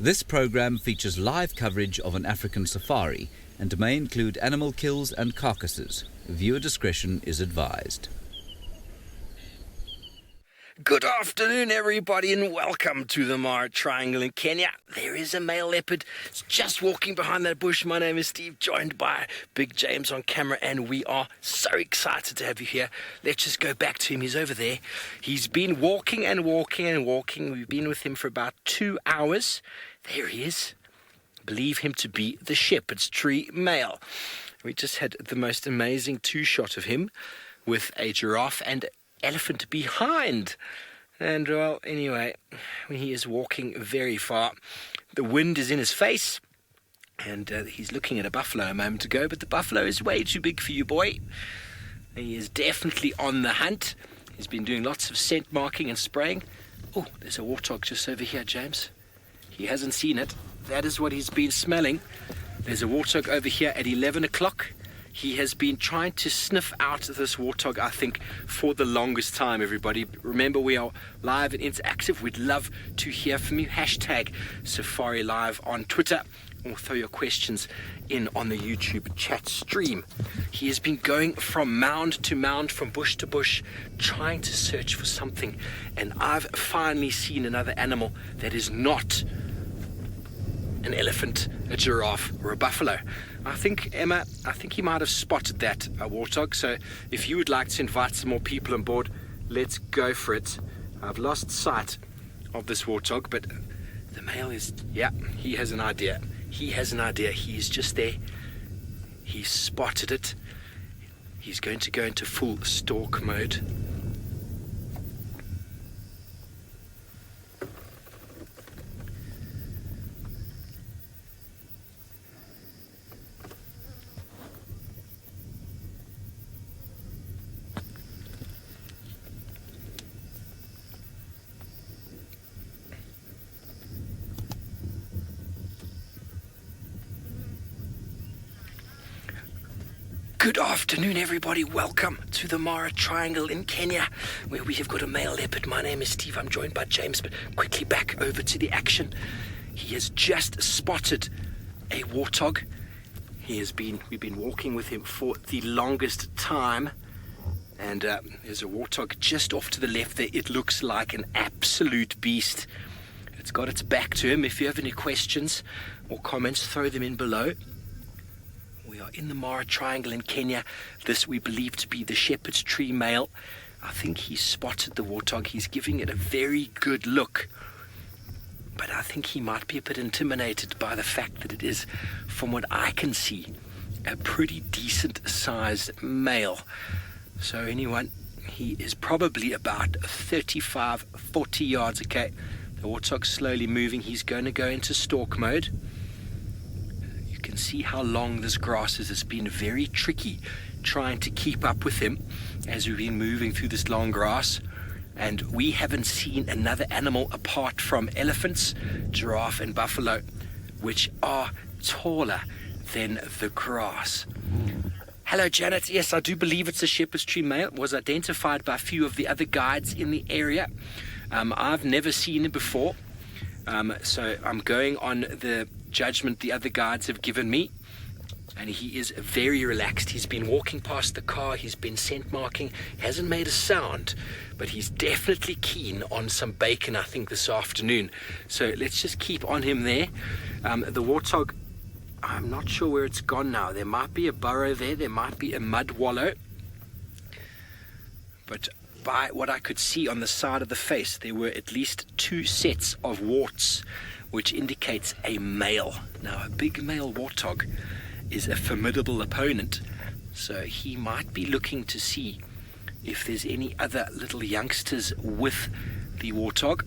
This program features live coverage of an African safari and may include animal kills and carcasses. Viewer discretion is advised. Good afternoon, everybody, and welcome to the Mara Triangle in Kenya. There is a male leopard. It's just walking behind that bush. My name is Steve, joined by Big James on camera, and we are so excited to have you here. Let's just go back to him. He's over there. He's been walking and walking and walking. We've been with him for about 2 hours. There he is. Believe him to be the shepherd's tree male. We just had the most amazing two-shot of him with a giraffe and elephant behind. And well, anyway, he is walking very far. The wind is in his face, and he's looking at a buffalo a moment ago, but the buffalo is way too big for you, boy. He is definitely on the hunt. He's been doing lots of scent marking and spraying. Oh, there's a warthog just over here, James. He hasn't seen it. That is what he's been smelling. There's a warthog over here at 11 o'clock. He has been trying to sniff out this warthog, I think, for the longest time, everybody. Remember, we are live and interactive. We'd love to hear from you. Hashtag Safari Live on Twitter, or throw your questions in on the YouTube chat stream. He has been going from mound to mound, from bush to bush, trying to search for something. And I've finally seen another animal that is not an elephant, a giraffe, or a buffalo. I think, Emma, he might have spotted that warthog. So if you would like to invite some more people on board, let's go for it. I've lost sight of this warthog, but the male is, yeah, he has an idea. He has an idea. He's just there. He's spotted it. He's going to go into full stalk mode. Good afternoon, everybody. Welcome to the Mara Triangle in Kenya, where we have got a male leopard. My name is Steve. I'm joined by James, but quickly back over to the action. He has just spotted a warthog. We've been walking with him for the longest time, and there's a warthog just off to the left there. It looks like an absolute beast. It's got its back to him. If you have any questions or comments, throw them in below. We are in the Mara Triangle in Kenya. This we believe to be the shepherd's tree male. I think he spotted the warthog. He's giving it a very good look. But I think he might be a bit intimidated by the fact that it is, from what I can see, a pretty decent sized male. So anyone, he is probably about 35, 40 yards. Okay, the warthog's slowly moving. He's going to go into stalk mode. You can see how long this grass is. It's been very tricky trying to keep up with him as we've been moving through this long grass. And we haven't seen another animal apart from elephants, giraffe and buffalo, which are taller than the grass. Hello, Janet. Yes, I do believe it's a shepherd's tree male. It was identified by a few of the other guides in the area. I've never seen it before. So I'm going on the judgment the other guides have given me, and he is very relaxed. He's been walking past the car. He's been scent marking. He hasn't made a sound, but he's definitely keen on some bacon, I think, this afternoon. So let's just keep on him there. The warthog, I'm not sure where it's gone now. There might be a burrow there. There might be a mud wallow, but by what I could see on the side of the face, there were at least 2 sets of warts, which indicates a male. Now, a big male warthog is a formidable opponent, so he might be looking to see if there's any other little youngsters with the warthog.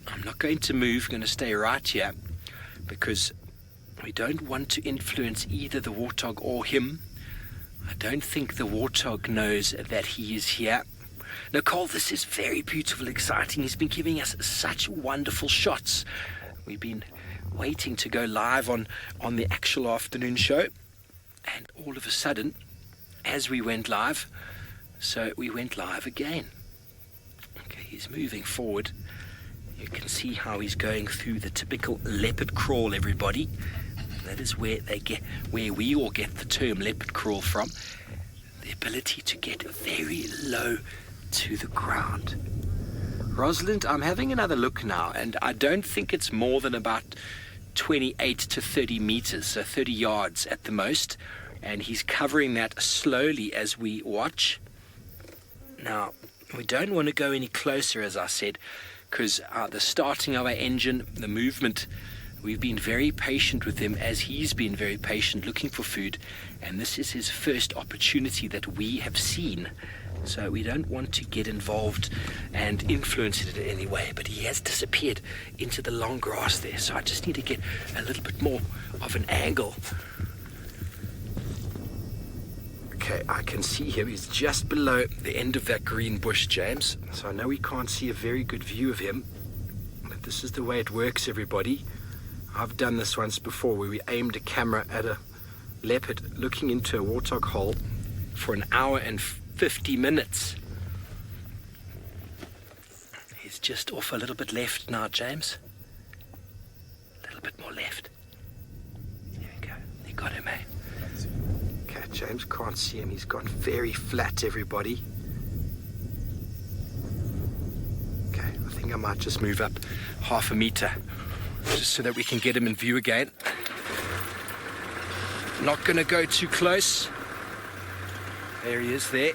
I'm not going to move. I'm going to stay right here because we don't want to influence either the warthog or him. I don't think the warthog knows that he is here. Nicole, this is very beautiful, exciting. He's been giving us such wonderful shots. We've been waiting to go live on the actual afternoon show. And all of a sudden, as we went live, so we went live again. Okay, he's moving forward. You can see how he's going through the typical leopard crawl, everybody. That is where we all get the term leopard crawl from. The ability to get very low to the ground. Rosalind, I'm having another look now, and I don't think it's more than about 28 to 30 meters, so 30 yards at the most, and he's covering that slowly as we watch. Now, we don't want to go any closer, as I said, because the starting of our engine, the movement, we've been very patient with him, as he's been very patient looking for food, and this is his first opportunity that we have seen. So we don't want to get involved and influence it in any way, but he has disappeared into the long grass there, so I just need to get a little bit more of an angle. Okay, I can see him. He's just below the end of that green bush, James, so I know we can't see a very good view of him, but this is the way it works, everybody. I've done this once before, where we aimed a camera at a leopard looking into a warthog hole for an hour and 50 minutes. He's just off a little bit left now, James. A little bit more left. There we go. You got him, eh? Okay, James can't see him. He's gone very flat, everybody. Okay, I think I might just move up half a meter, just so that we can get him in view again. Not going to go too close. There he is there.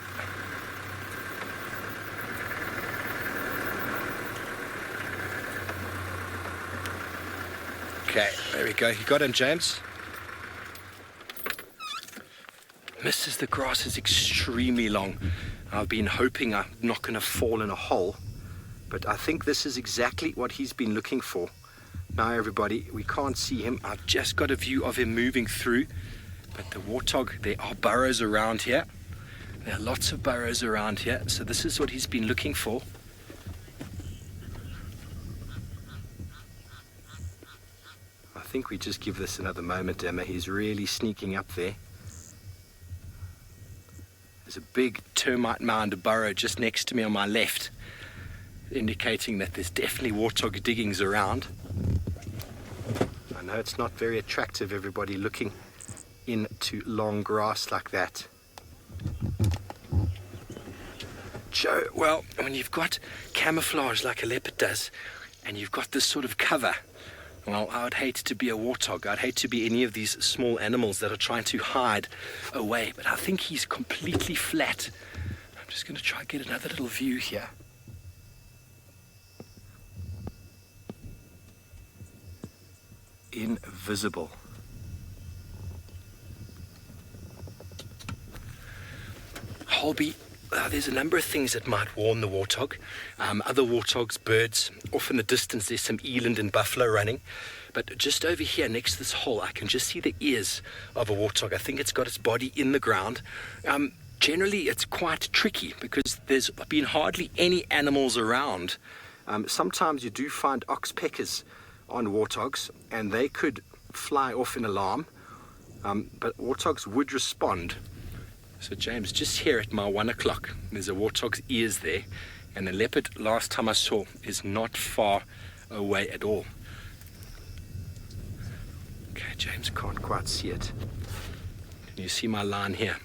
Okay, there we go. You got him, James. Misses, the grass is extremely long. I've been hoping I'm not going to fall in a hole, but I think this is exactly what he's been looking for. Now, everybody, we can't see him. I've just got a view of him moving through, but the warthog, there are burrows around here. There are lots of burrows around here, so this is what he's been looking for. I think we just give this another moment, Emma. He's really sneaking up there. There's a big termite mound burrow just next to me on my left, indicating that there's definitely warthog diggings around. I know it's not very attractive, everybody, looking into long grass like that. Joe, well, when you've got camouflage like a leopard does, and you've got this sort of cover, well, I would hate to be a warthog. I'd hate to be any of these small animals that are trying to hide away, but I think he's completely flat. I'm just going to try and get another little view here. Invisible. Holby, there's a number of things that might warn the warthog. Other warthogs, birds, off in the distance there's some eland and buffalo running. But just over here next to this hole, I can just see the ears of a warthog. I think it's got its body in the ground. Generally, it's quite tricky because there's been hardly any animals around. Sometimes you do find oxpeckers on warthogs, and they could fly off in alarm, but warthogs would respond. So James, just here at my 1 o'clock, there's a warthog's ears there, and the leopard, last time I saw, is not far away at all. Okay, James can't quite see it. Can you see my line here?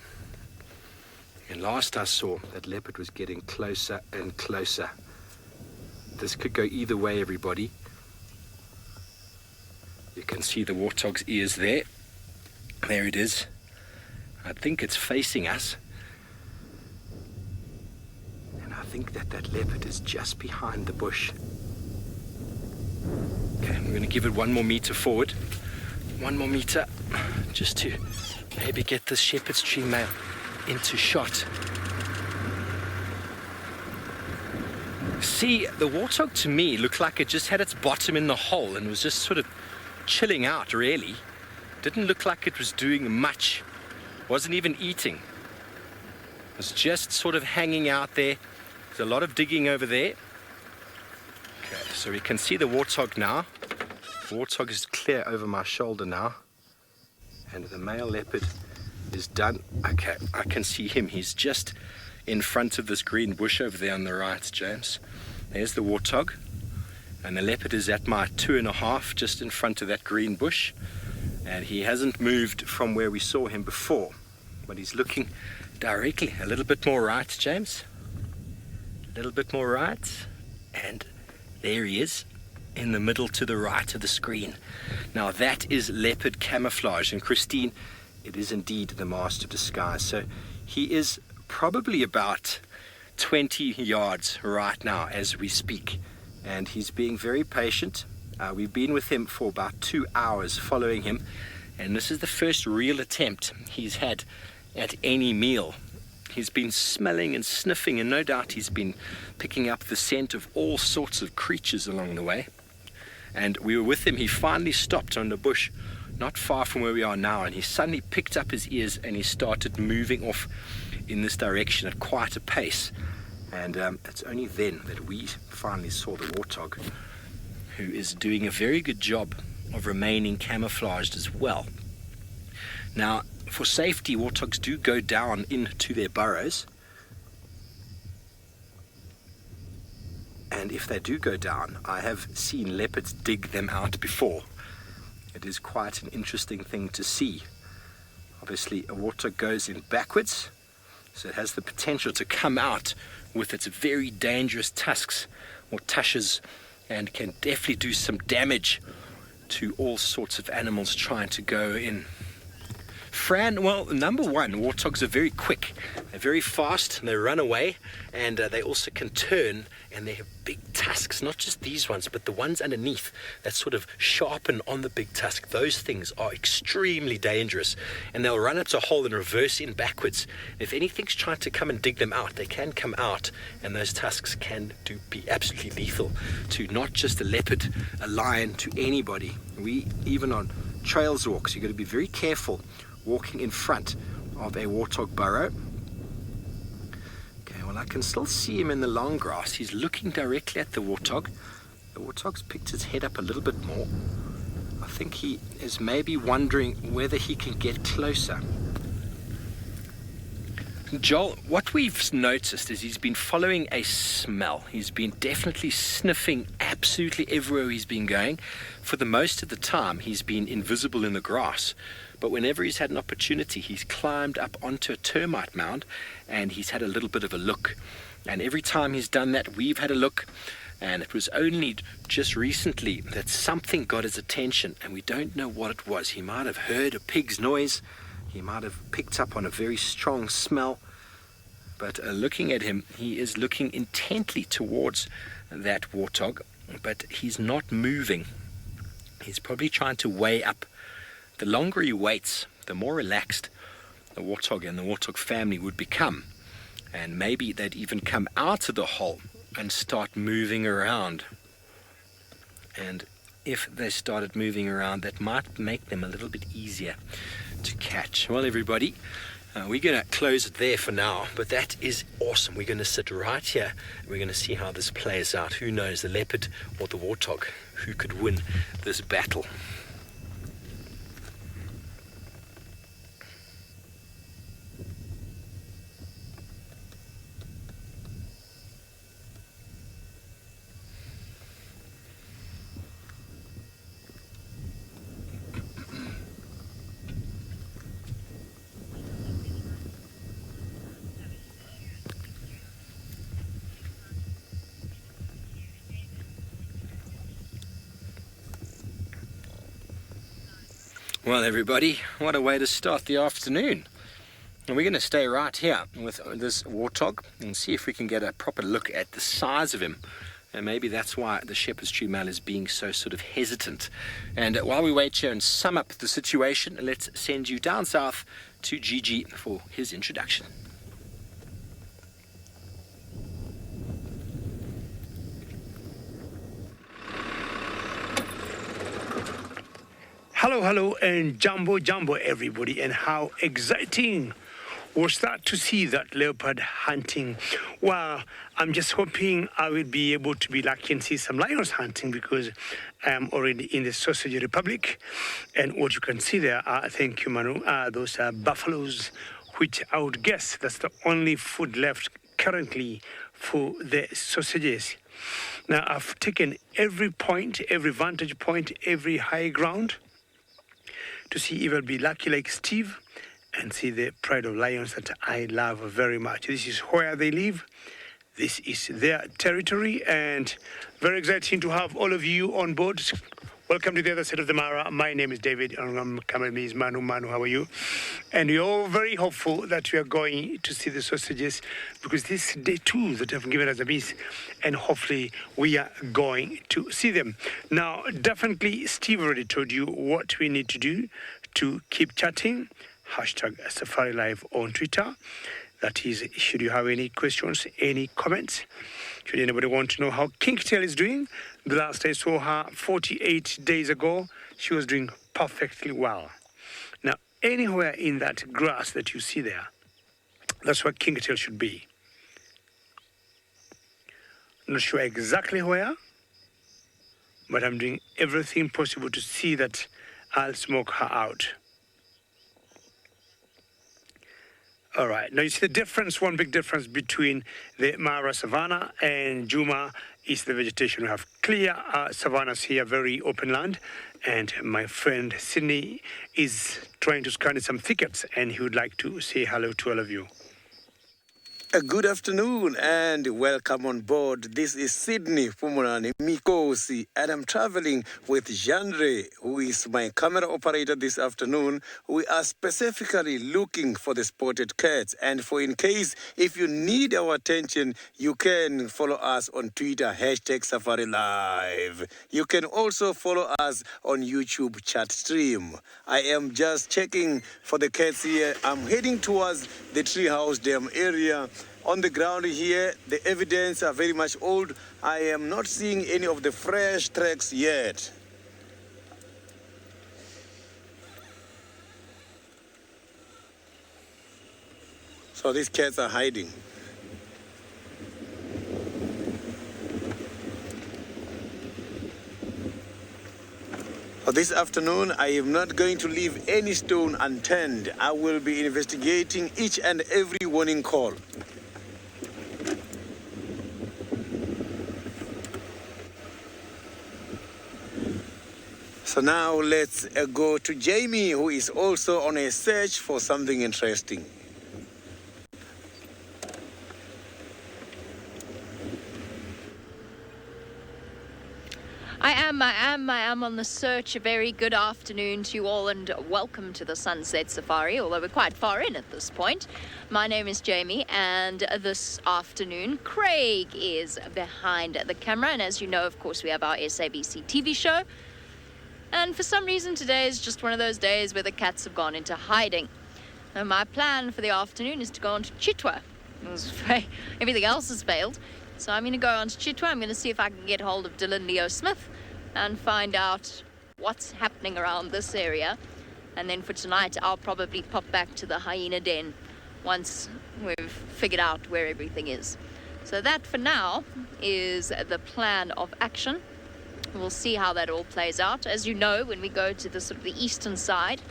And last I saw, that leopard was getting closer and closer. This could go either way, everybody. You can see the warthog's ears there. There it is. I think it's facing us. And I think that leopard is just behind the bush. Okay, I'm going to give it 1 more meter forward. 1 more meter, just to maybe get this shepherd's tree male into shot. See, the warthog to me looked like it just had its bottom in the hole and was just sort of chilling out, really. Didn't look like it was doing much. Wasn't even eating. It was just sort of hanging out there. There's a lot of digging over there. Okay, so we can see the warthog now. The warthog is clear over my shoulder now. And the male leopard is done. Okay, I can see him. He's just in front of this green bush over there on the right, James. There's the warthog. And the leopard is at my 2.5, just in front of that green bush. And he hasn't moved from where we saw him before. But he's looking directly a little bit more right, James. A little bit more right. And there he is, in the middle to the right of the screen. Now that is leopard camouflage. And Christine, it is indeed the master of disguise. So he is probably about 20 yards right now as we speak. And he's being very patient. We've been with him for about 2 hours following him. And this is the first real attempt he's had at any meal. He's been smelling and sniffing, and no doubt he's been picking up the scent of all sorts of creatures along the way. And we were with him. He finally stopped on the bush not far from where we are now, and he suddenly picked up his ears and he started moving off in this direction at quite a pace. And it's only then that we finally saw the warthog, who is doing a very good job of remaining camouflaged as well. Now, for safety, warthogs do go down into their burrows. And if they do go down, I have seen leopards dig them out before. It is quite an interesting thing to see. Obviously, a warthog goes in backwards, so it has the potential to come out with its very dangerous tusks or tushes, and can definitely do some damage to all sorts of animals trying to go in. Fran, well, number one, warthogs are very quick. They're very fast, and they run away, and they also can turn, and they have big tusks, not just these ones, but the ones underneath that sort of sharpen on the big tusk. Those things are extremely dangerous, and they'll run into a hole and reverse in backwards. If anything's trying to come and dig them out, they can come out, and those tusks can be absolutely lethal to not just a leopard, a lion, to anybody. Even on trails walks, you've got to be very careful walking in front of a warthog burrow. Okay, well, I can still see him in the long grass. He's looking directly at the warthog. The warthog's picked his head up a little bit more. I think he is maybe wondering whether he can get closer. Joel, what we've noticed is he's been following a smell. He's been definitely sniffing absolutely everywhere he's been going. For the most of the time, he's been invisible in the grass. But whenever he's had an opportunity, he's climbed up onto a termite mound and he's had a little bit of a look. And every time he's done that, we've had a look. And it was only just recently that something got his attention, and we don't know what it was. He might have heard a pig's noise. He might have picked up on a very strong smell. But looking at him, he is looking intently towards that warthog, but he's not moving. He's probably trying to weigh up. The longer he waits, the more relaxed the warthog and the warthog family would become. And maybe they'd even come out of the hole and start moving around. And if they started moving around, that might make them a little bit easier to catch. Well, everybody, we're going to close it there for now, but that is awesome. We're going to sit right here and we're going to see how this plays out. Who knows, the leopard or the warthog? Who could win this battle? Well, everybody, what a way to start the afternoon. And we're going to stay right here with this warthog and see if we can get a proper look at the size of him. And maybe that's why the shepherd's tree male is being so sort of hesitant. And while we wait here and sum up the situation, let's send you down south to Gigi for his introduction. Hello, and jumbo everybody, and how exciting was that to see that leopard hunting. Well, I'm just hoping I will be able to be lucky and see some lions hunting, because I'm already in the Sausage Republic, and what you can see there are, thank you Manu, those are buffaloes, which I would guess that's the only food left currently for the sausages. Now, I've taken every point, every vantage point, every high ground to see if I'll be lucky like Steve and see the pride of lions that I love very much. This is where they live. This is their territory, and very exciting to have all of you on board. Welcome to the other side of the Mara. My name is David, and I'm coming with me is Manu. Manu, how are you? And we're all very hopeful that we are going to see the sausages, because this is day 2 that have given us a miss, and hopefully we are going to see them. Now, definitely, Steve already told you what we need to do to keep chatting. Hashtag Safari Live on Twitter. That is, should you have any questions, any comments, should anybody want to know how Kingtail is doing? The last I saw her 48 days ago, she was doing perfectly well. Now, anywhere in that grass that you see there, that's where Kingtail should be. Not sure exactly where, but I'm doing everything possible to see that I'll smoke her out. All right. Now, you see the difference, one big difference between the Mara Savannah and Juma is the vegetation. We have clear savannas here, very open land. And my friend Sydney is trying to scan some thickets, and he would like to say hello to all of you. Good afternoon and welcome on board. This is Sydney Fumunani Mikosi, and I'm traveling with Jandre, who is my camera operator this afternoon. We are specifically looking for the spotted cats, and for in case if you need our attention, you can follow us on Twitter, hashtag Safari Live. You can also follow us on YouTube chat stream. I am just checking for the cats here. I'm heading towards the Treehouse Dam area. On the ground here, the evidence are very much old. I am not seeing any of the fresh tracks yet. So these cats are hiding. For this afternoon, I am not going to leave any stone unturned. I will be investigating each and every warning call. So now let's go to Jamie, who is also on a search for something interesting. I am on the search. A very good afternoon to you all, and welcome to the Sunset Safari, although we're quite far in at this point. My name is Jamie, and this afternoon Craig is behind the camera, and as you know, of course, we have our SABC TV show. And for some reason today is just one of those days where the cats have gone into hiding. And my plan for the afternoon is to go on to Chitwa. Everything else has failed. So I'm going to go on to Chitwa. I'm going to see if I can get hold of Dylan Leo Smith and find out what's happening around this area. And then for tonight, I'll probably pop back to the hyena den once we've figured out where everything is. So that for now is the plan of action. We'll see how that all plays out. As you know, when we go to the sort of the eastern side,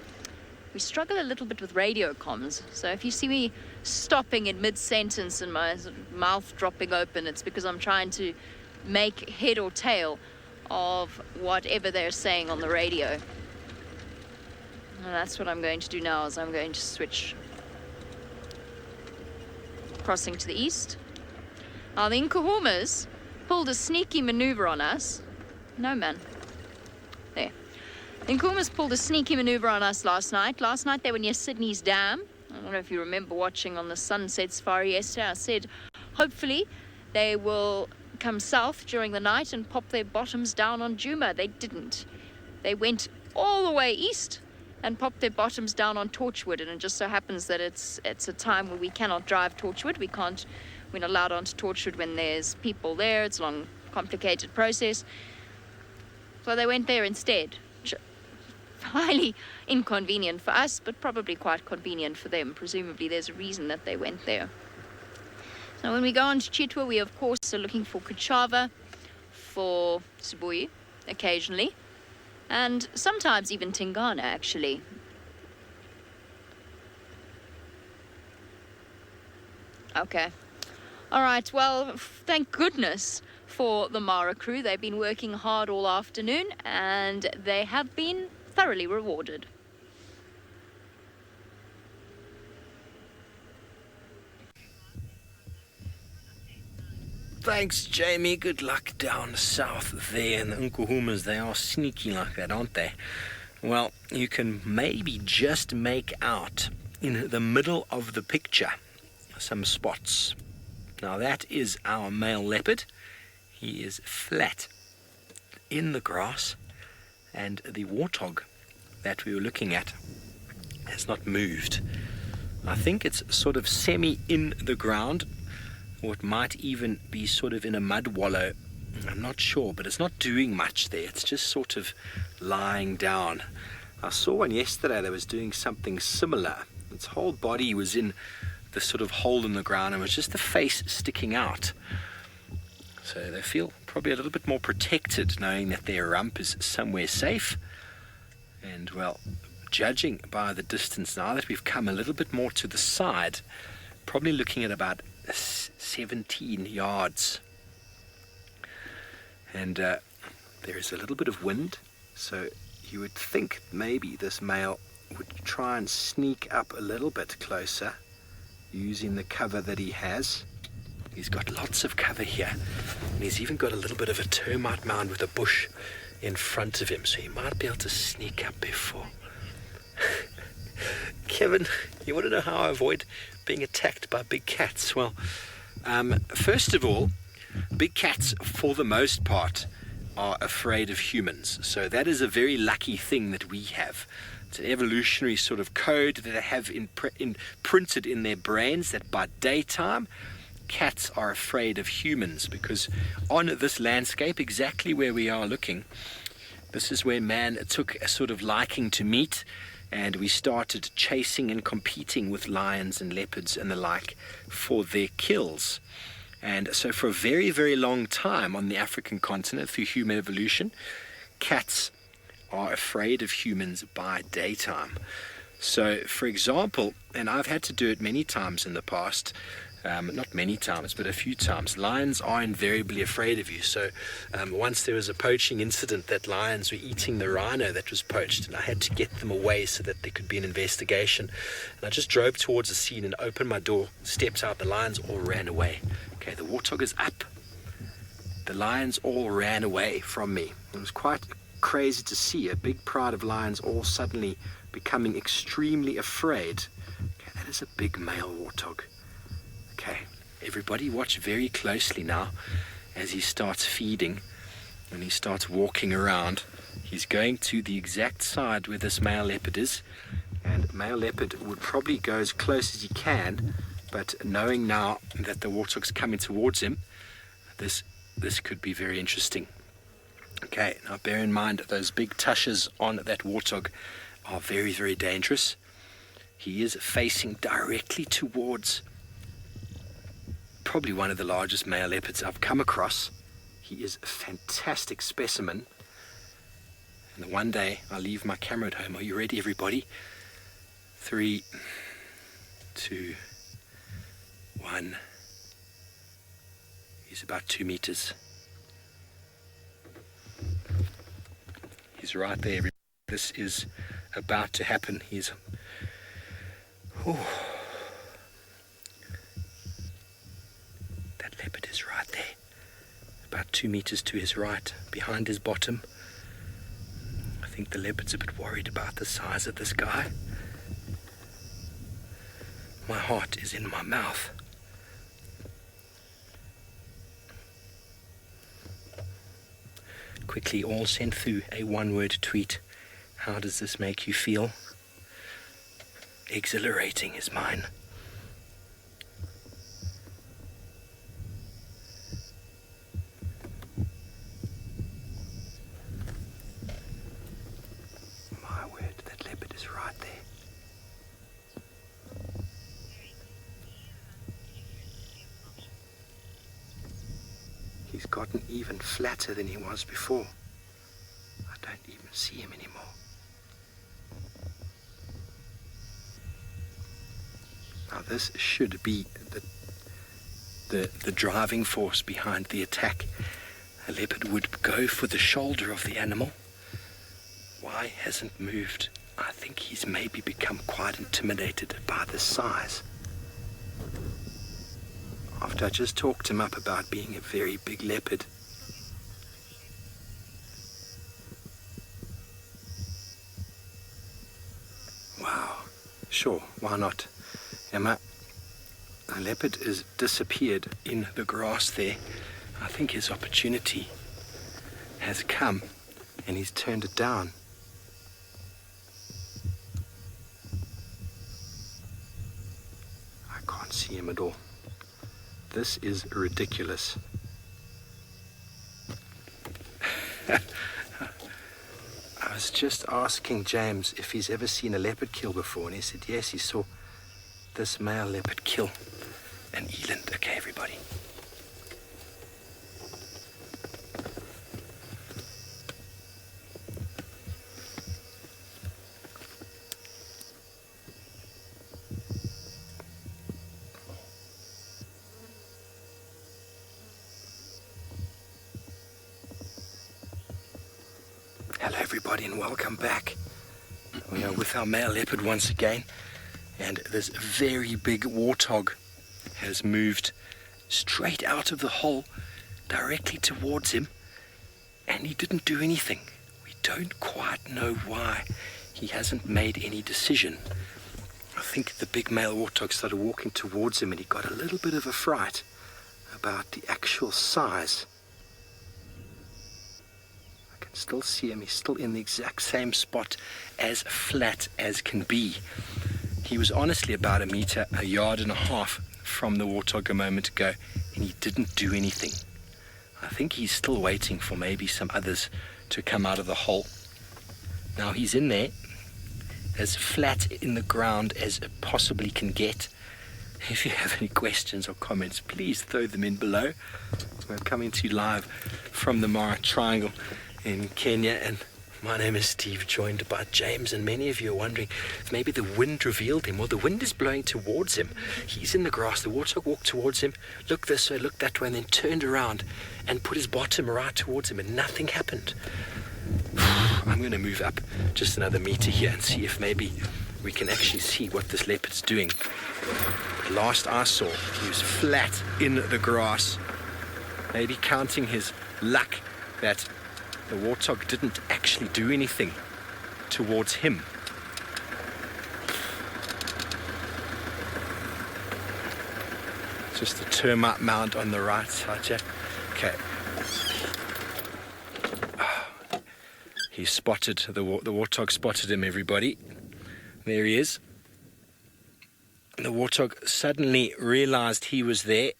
we struggle a little bit with radio comms. So if you see me stopping in mid-sentence and my sort of mouth dropping open, it's because I'm trying to make head or tail of whatever they're saying on the radio. And that's what I'm going to do now, is I'm going to switch. Crossing to the east. Now the Nkuhumas pulled a sneaky maneuver on us. No, man. There. The Nkuhumas pulled a sneaky maneuver on us last night. Last night they were near Sydney's Dam. I don't know if you remember watching on the Sunset Safari yesterday. I said, hopefully they will come south during the night and pop their bottoms down on Juma. They didn't. They went all the way east and popped their bottoms down on Torchwood. And it just so happens that it's a time where we cannot drive Torchwood. We're not allowed onto Torchwood when there's people there. It's a long, complicated process. So they went there instead. Highly inconvenient for us, but probably quite convenient for them. Presumably there's a reason that they went there. So when we go on to Chitwa, we of course are looking for Kuchava, for Sibuyi occasionally, and sometimes even Tingana actually. Okay. All right, well, thank goodness for the Mara crew. They've been working hard all afternoon and they have been thoroughly rewarded. Thanks, Jamie. Good luck down south there. And the Nkuhumas, they are sneaky like that, aren't they? Well, you can maybe just make out in the middle of the picture some spots. Now that is our male leopard. He is flat in the grass, and the warthog that we were looking at has not moved. I think it's sort of semi in the ground, or it might even be sort of in a mud wallow. I'm not sure, but it's not doing much there. It's just sort of lying down. I saw one yesterday that was doing something similar. Its whole body was in the sort of hole in the ground and was just the face sticking out. So they feel probably a little bit more protected knowing that their rump is somewhere safe. And well, judging by the distance now that we've come a little bit more to the side, probably looking at about 17 yards. And there is a little bit of wind, so you would think maybe this male would try and sneak up a little bit closer using the cover that he has. He's got lots of cover here, and he's even got a little bit of a termite mound with a bush in front of him, so he might be able to sneak up before. Kevin, you want to know how I avoid being attacked by big cats? Well, first of all, big cats, for the most part, are afraid of humans. So that is a very lucky thing that we have. It's an evolutionary sort of code that they have imprinted in their brains that by daytime, cats are afraid of humans, because on this landscape, exactly where we are looking, this is where man took a sort of liking to meat, and we started chasing and competing with lions and leopards and the like for their kills. And so for a very, very long time on the African continent, through human evolution, cats are afraid of humans by daytime. So, for example, and I've had to do it many times in the past, not many times, but a few times, lions are invariably afraid of you. So once there was a poaching incident that lions were eating the rhino that was poached, and I had to get them away so that there could be an investigation. And I just drove towards the scene and opened my door, stepped out, the lions all ran away. Okay, the warthog is up. The lions all ran away from me. It was quite crazy to see a big pride of lions all suddenly becoming extremely afraid. Okay, that is a big male warthog. Okay, everybody watch very closely now as he starts feeding and he starts walking around. He's going to the exact side where this male leopard is, and male leopard would probably go as close as he can, but knowing now that the warthog's coming towards him, this could be very interesting. Okay, now bear in mind that those big tushes on that warthog are very, very dangerous. He is facing directly towards probably one of the largest male leopards I've come across. He is a fantastic specimen. And one day I'll leave my camera at home. Are you ready, everybody? 3, 2, 1. He's about 2 meters. He's right there. This is about to happen. He's... That leopard is right there. About 2 meters to his right, behind his bottom. I think the leopard's a bit worried about the size of this guy. My heart is in my mouth. Quickly all send through a one-word tweet. How does this make you feel? Exhilarating is mine. My word, that leopard is right there. He's gotten even flatter than he was before. I don't even see him anymore. Now this should be the driving force behind the attack. A leopard would go for the shoulder of the animal. Why hasn't moved? I think he's maybe become quite intimidated by the size. After I just talked him up about being a very big leopard. Wow, sure, why not? Emma, the leopard has disappeared in the grass there. I think his opportunity has come and he's turned it down. I can't see him at all. This is ridiculous. I was just asking James if he's ever seen a leopard kill before, and he said yes, he saw this male leopard kill an eland. Okay, everybody. Hello everybody and welcome back. We are with our male leopard once again, and this very big warthog has moved straight out of the hole directly towards him, and he didn't do anything. We don't quite know why he hasn't made any decision. I think the big male warthog started walking towards him and he got a little bit of a fright about the actual size. Still see him, he's still in the exact same spot, as flat as can be. He was honestly about a yard and a half from the warthog a moment ago, and he didn't do anything. I think he's still waiting for maybe some others to come out of the hole. Now he's in there, as flat in the ground as it possibly can get. If you have any questions or comments, please throw them in below. We're coming to you live from the Mara Triangle in Kenya, and my name is Steve, joined by James, and many of you are wondering if maybe the wind revealed him. Well, the wind is blowing towards him. He's in the grass. The warthog walked towards him, looked this way, looked that way, and then turned around and put his bottom right towards him, and nothing happened. I'm going to move up just another meter here and see if maybe we can actually see what this leopard's doing. But last I saw, he was flat in the grass, maybe counting his luck that the warthog didn't actually do anything towards him. Just a termite mound on the right side here. Okay. He spotted, the warthog spotted him, everybody. There he is. The warthog suddenly realized he was there.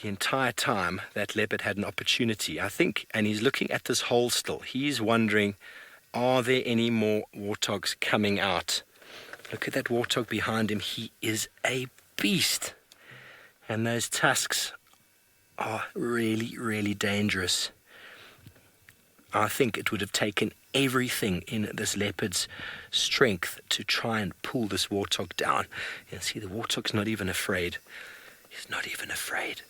The entire time that leopard had an opportunity, I think, and he's looking at this hole still. He's wondering, are there any more warthogs coming out? Look at that warthog behind him. He is a beast. And those tusks are really, really dangerous. I think it would have taken everything in this leopard's strength to try and pull this warthog down. You see, the warthog's not even afraid. He's not even afraid.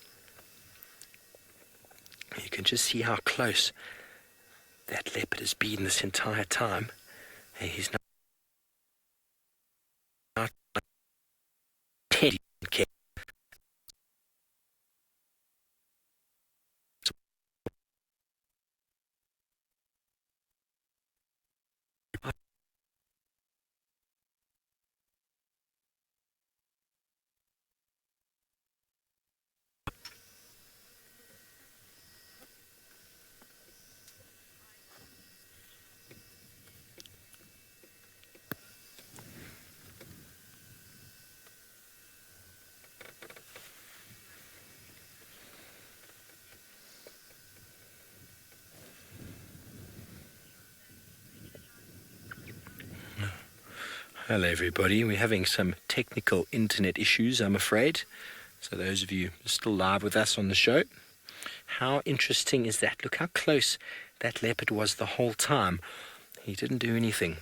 You can just see how close that leopard has been this entire time. And he's not Teddy. Hello everybody, we're having some technical internet issues, I'm afraid. So those of you still live with us on the show, how interesting is that? Look how close that leopard was the whole time. He didn't do anything.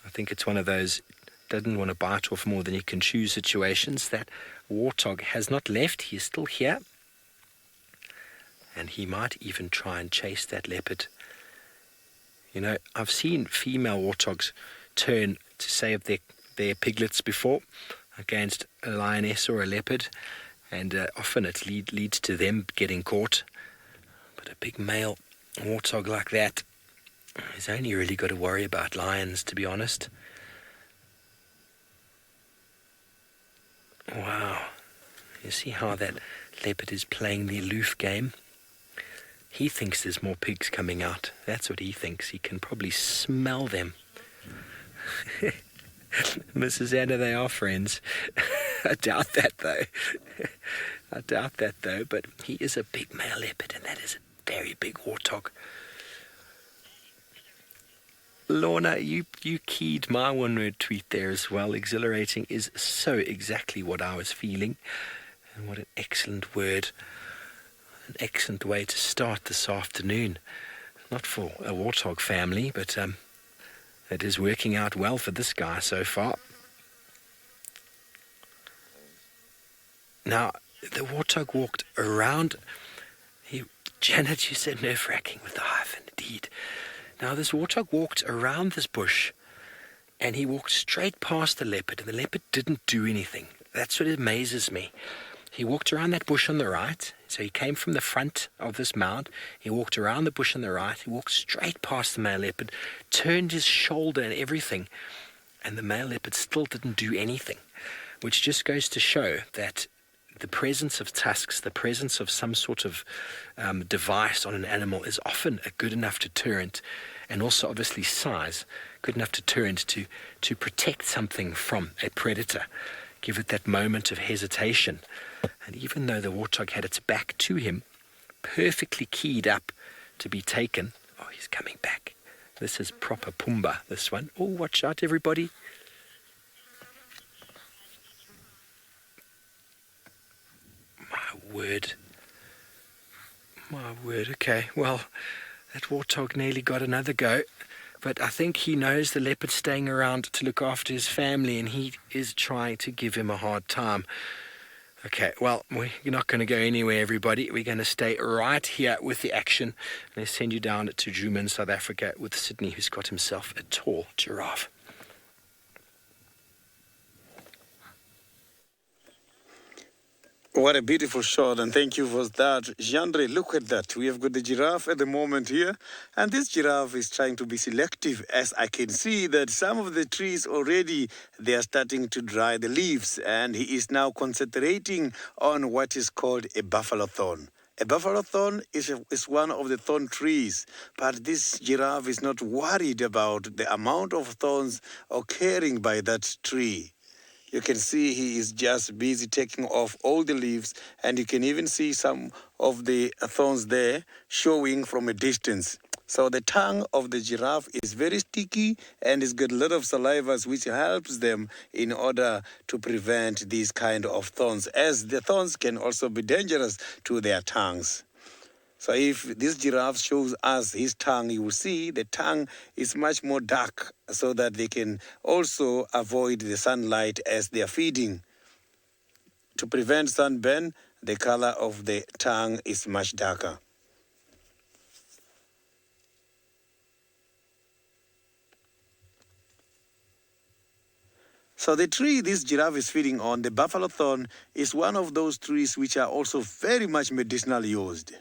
I think it's one of those doesn't want to bite off more than he can chew situations. That warthog has not left, he is still here. and he might even try and chase that leopard. You know, I've seen female warthogs turn to save their piglets before against a lioness or a leopard, and often it leads to them getting caught. But a big male warthog like that, he's only really got to worry about lions, to be honest. Wow. You see how that leopard is playing the aloof game? He thinks there's more pigs coming out. That's what he thinks. He can probably smell them. Mrs. Anna, they are friends. I doubt that, though. But he is a big male leopard, and that is a very big warthog. Lorna, you keyed my one-word tweet there as well. Exhilarating is so exactly what I was feeling. And what an excellent word. An excellent way to start this afternoon. Not for a warthog family, but it is working out well for this guy so far. Now, the warthog walked around. Janet, you said nerve-wracking with the hyphen, indeed. Now, this warthog walked around this bush, and he walked straight past the leopard, and the leopard didn't do anything. That's what amazes me. He walked around that bush on the right, so he came from the front of this mound. He walked around the bush on the right. He walked straight past the male leopard, turned his shoulder and everything, and the male leopard still didn't do anything, which just goes to show that the presence of tusks, the presence of some sort of device on an animal is often a good enough deterrent, and also obviously size, good enough deterrent to protect something from a predator. Give it that moment of hesitation. And even though the warthog had its back to him, perfectly keyed up to be taken. Oh, he's coming back. This is proper Pumbaa, this one. Oh, watch out, everybody. My word. Okay, well, that warthog nearly got another go. But I think he knows the leopard's staying around to look after his family, and he is trying to give him a hard time. Okay, well, we're not going to go anywhere, everybody. We're going to stay right here with the action. Let's send you down to Djuma in South Africa with Sydney, who's got himself a tall giraffe. What a beautiful shot, and thank you for that. Jandre, look at that. We have got the giraffe at the moment here, and this giraffe is trying to be selective, as I can see that some of the trees already, they are starting to dry the leaves, and he is now concentrating on what is called a buffalo thorn. A buffalo thorn is one of the thorn trees, but this giraffe is not worried about the amount of thorns occurring by that tree. You can see he is just busy taking off all the leaves, and you can even see some of the thorns there showing from a distance. So the tongue of the giraffe is very sticky, and it's got a lot of saliva, which helps them in order to prevent these kind of thorns, as the thorns can also be dangerous to their tongues. So if this giraffe shows us his tongue, you will see the tongue is much more dark, so that they can also avoid the sunlight as they are feeding. To prevent sunburn, the color of the tongue is much darker. So the tree this giraffe is feeding on, the buffalo thorn, is one of those trees which are also very much medicinally used.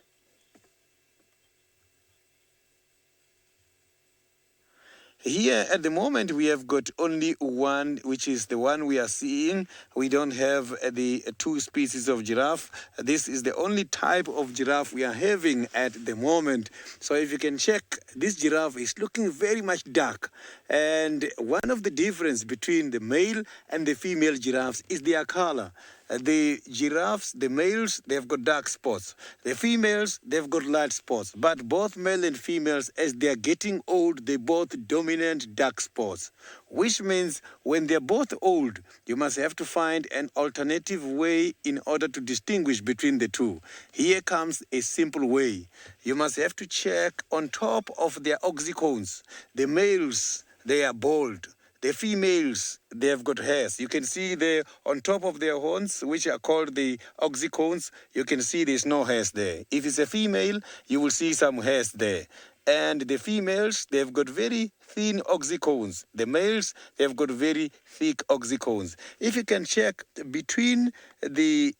Here at the moment we have got only one, which is the one we are seeing. We don't have the two species of giraffe. This is the only type of giraffe we are having at the moment. So if you can check, this giraffe is looking very much dark. And one of the difference between the male and the female giraffes is their color. The giraffes, the males, they've got dark spots. The females, they've got light spots. But both male and females, as they're getting old, they both dominant dark spots. Which means when they're both old, you must have to find an alternative way in order to distinguish between the two. Here comes a simple way. You must have to check on top of their oxycones. The males, they are bald. The females, they have got hairs. You can see there on top of their horns, which are called the oxycones, you can see there's no hairs there. If it's a female, you will see some hairs there. And the females, they've got very thin oxycones. The males, they've got very thick oxycones. If you can check between the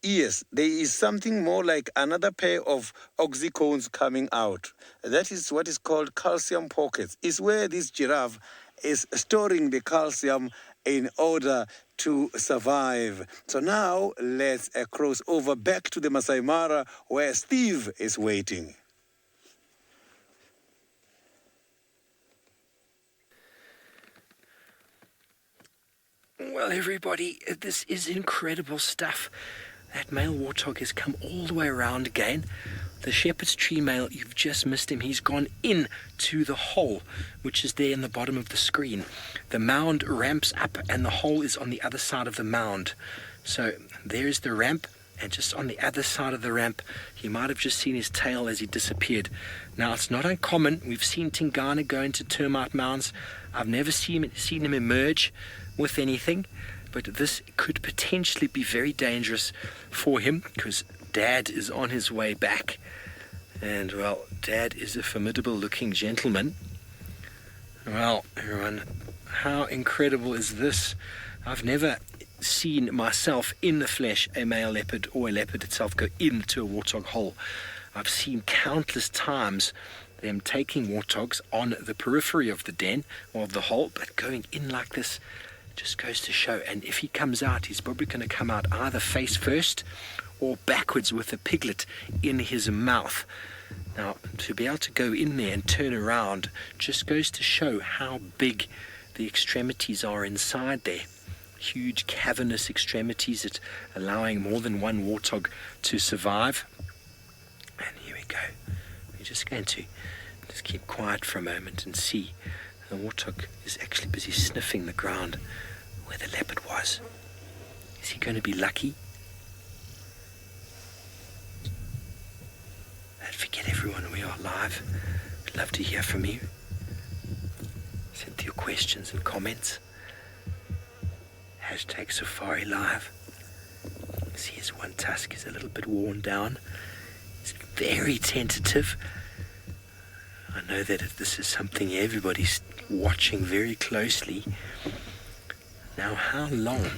ears, there is something more like another pair of oxycones coming out. That is what is called calcium pockets. It's where this giraffe is storing the calcium in order to survive. So now let's cross over back to the Maasai Mara where Steve is waiting. Well, everybody, this is incredible stuff. That male warthog has come all the way around again. The shepherd's tree male, you've just missed him. He's gone in to the hole, which is there in the bottom of the screen. The mound ramps up and the hole is on the other side of the mound. So there's the ramp, and just on the other side of the ramp, you might have just seen his tail as he disappeared. Now, it's not uncommon. We've seen Tingana go into termite mounds. I've never seen him emerge with anything, but this could potentially be very dangerous for him because Dad is on his way back. And, well, Dad is a formidable looking gentleman. Well, everyone, how incredible is this? I've never seen myself in the flesh a male leopard or a leopard itself go into a warthog hole. I've seen countless times them taking warthogs on the periphery of the den or of the hole, but going in like this just goes to show. And if he comes out, he's probably going to come out either face first or backwards with a piglet in his mouth. Now, to be able to go in there and turn around just goes to show how big the extremities are inside there. Huge cavernous extremities that allowing more than one warthog to survive. And here we go. We're just going to just keep quiet for a moment and see. The warthog is actually busy sniffing the ground where the leopard was. Is he going to be lucky? Don't forget, everyone, we are live. We'd love to hear from you. Send your questions and comments. Hashtag Safari Live. See, his one tusk is a little bit worn down. It's very tentative. I know that this is something everybody's watching very closely. Now, how long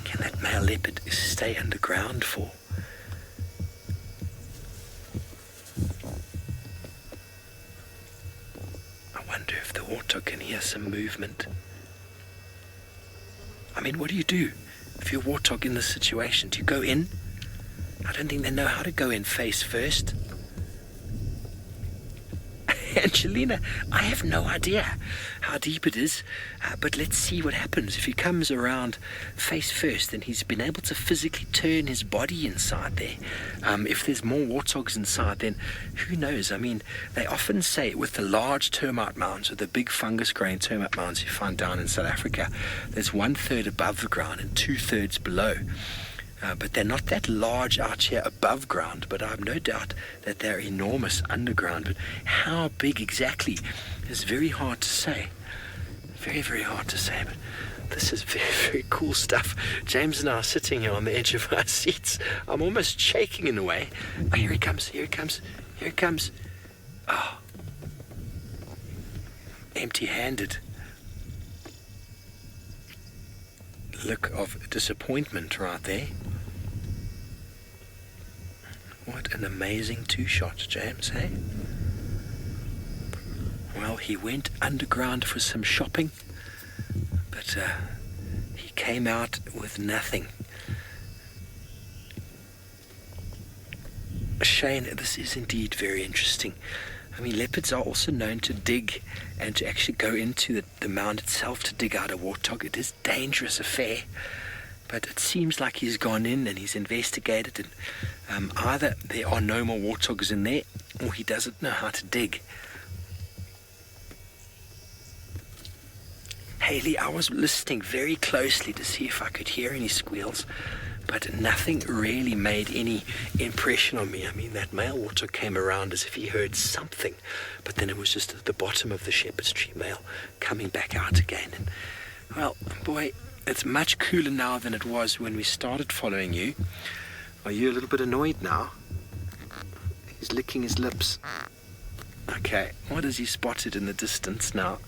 can that male leopard stay underground for? I wonder if the warthog can hear some movement. I mean, what do you do if you're warthog in this situation? Do you go in? I don't think they know how to go in face first. Angelina, I have no idea how deep it is, but let's see what happens. If he comes around face first, then he's been able to physically turn his body inside there. If there's more warthogs inside, then who knows? I mean, they often say with the large termite mounds, or the big fungus-growing termite mounds you find down in South Africa, there's 1/3 above the ground and 2/3 below. But they're not that large out here above ground, but I have no doubt that they're enormous underground. But how big exactly is very hard to say. Very, very hard to say, but this is very, very cool stuff. James and I are sitting here on the edge of our seats. I'm almost shaking in a way. Oh, here he comes, here he comes, here he comes. Oh. Empty-handed. Look of disappointment right there. What an amazing two-shot, James, hey? Well, he went underground for some shopping, but he came out with nothing. Shane, this is indeed very interesting. I mean, leopards are also known to dig and to actually go into the mound itself to dig out a warthog. It is a dangerous affair. But it seems like he's gone in and he's investigated, and either there are no more warthogs in there or he doesn't know how to dig. Haley, I was listening very closely to see if I could hear any squeals. but nothing really made any impression on me. I mean, that male warthog came around as if he heard something, but then it was just at the bottom of the shepherd's tree male coming back out again. And, well, boy, it's much cooler now than it was when we started following you. Are you a little bit annoyed now? He's licking his lips. Okay, what has he spotted in the distance now?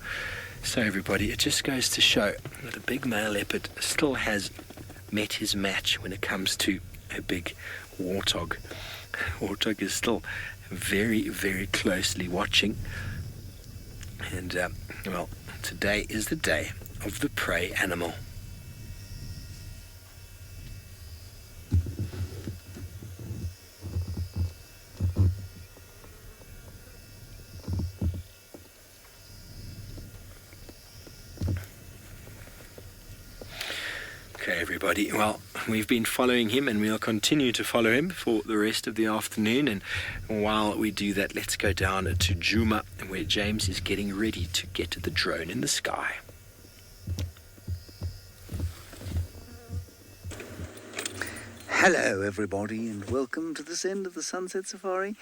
So everybody, it just goes to show that a big male leopard still has met his match when it comes to a big warthog. Warthog is still very, very closely watching. And, well, today is the day of the prey animal. Okay, everybody. Well, we've been following him and we'll continue to follow him for the rest of the afternoon. And while we do that, let's go down to Juma, where James is getting ready to get the drone in the sky. Hello, everybody, and welcome to this end of the Sunset Safari.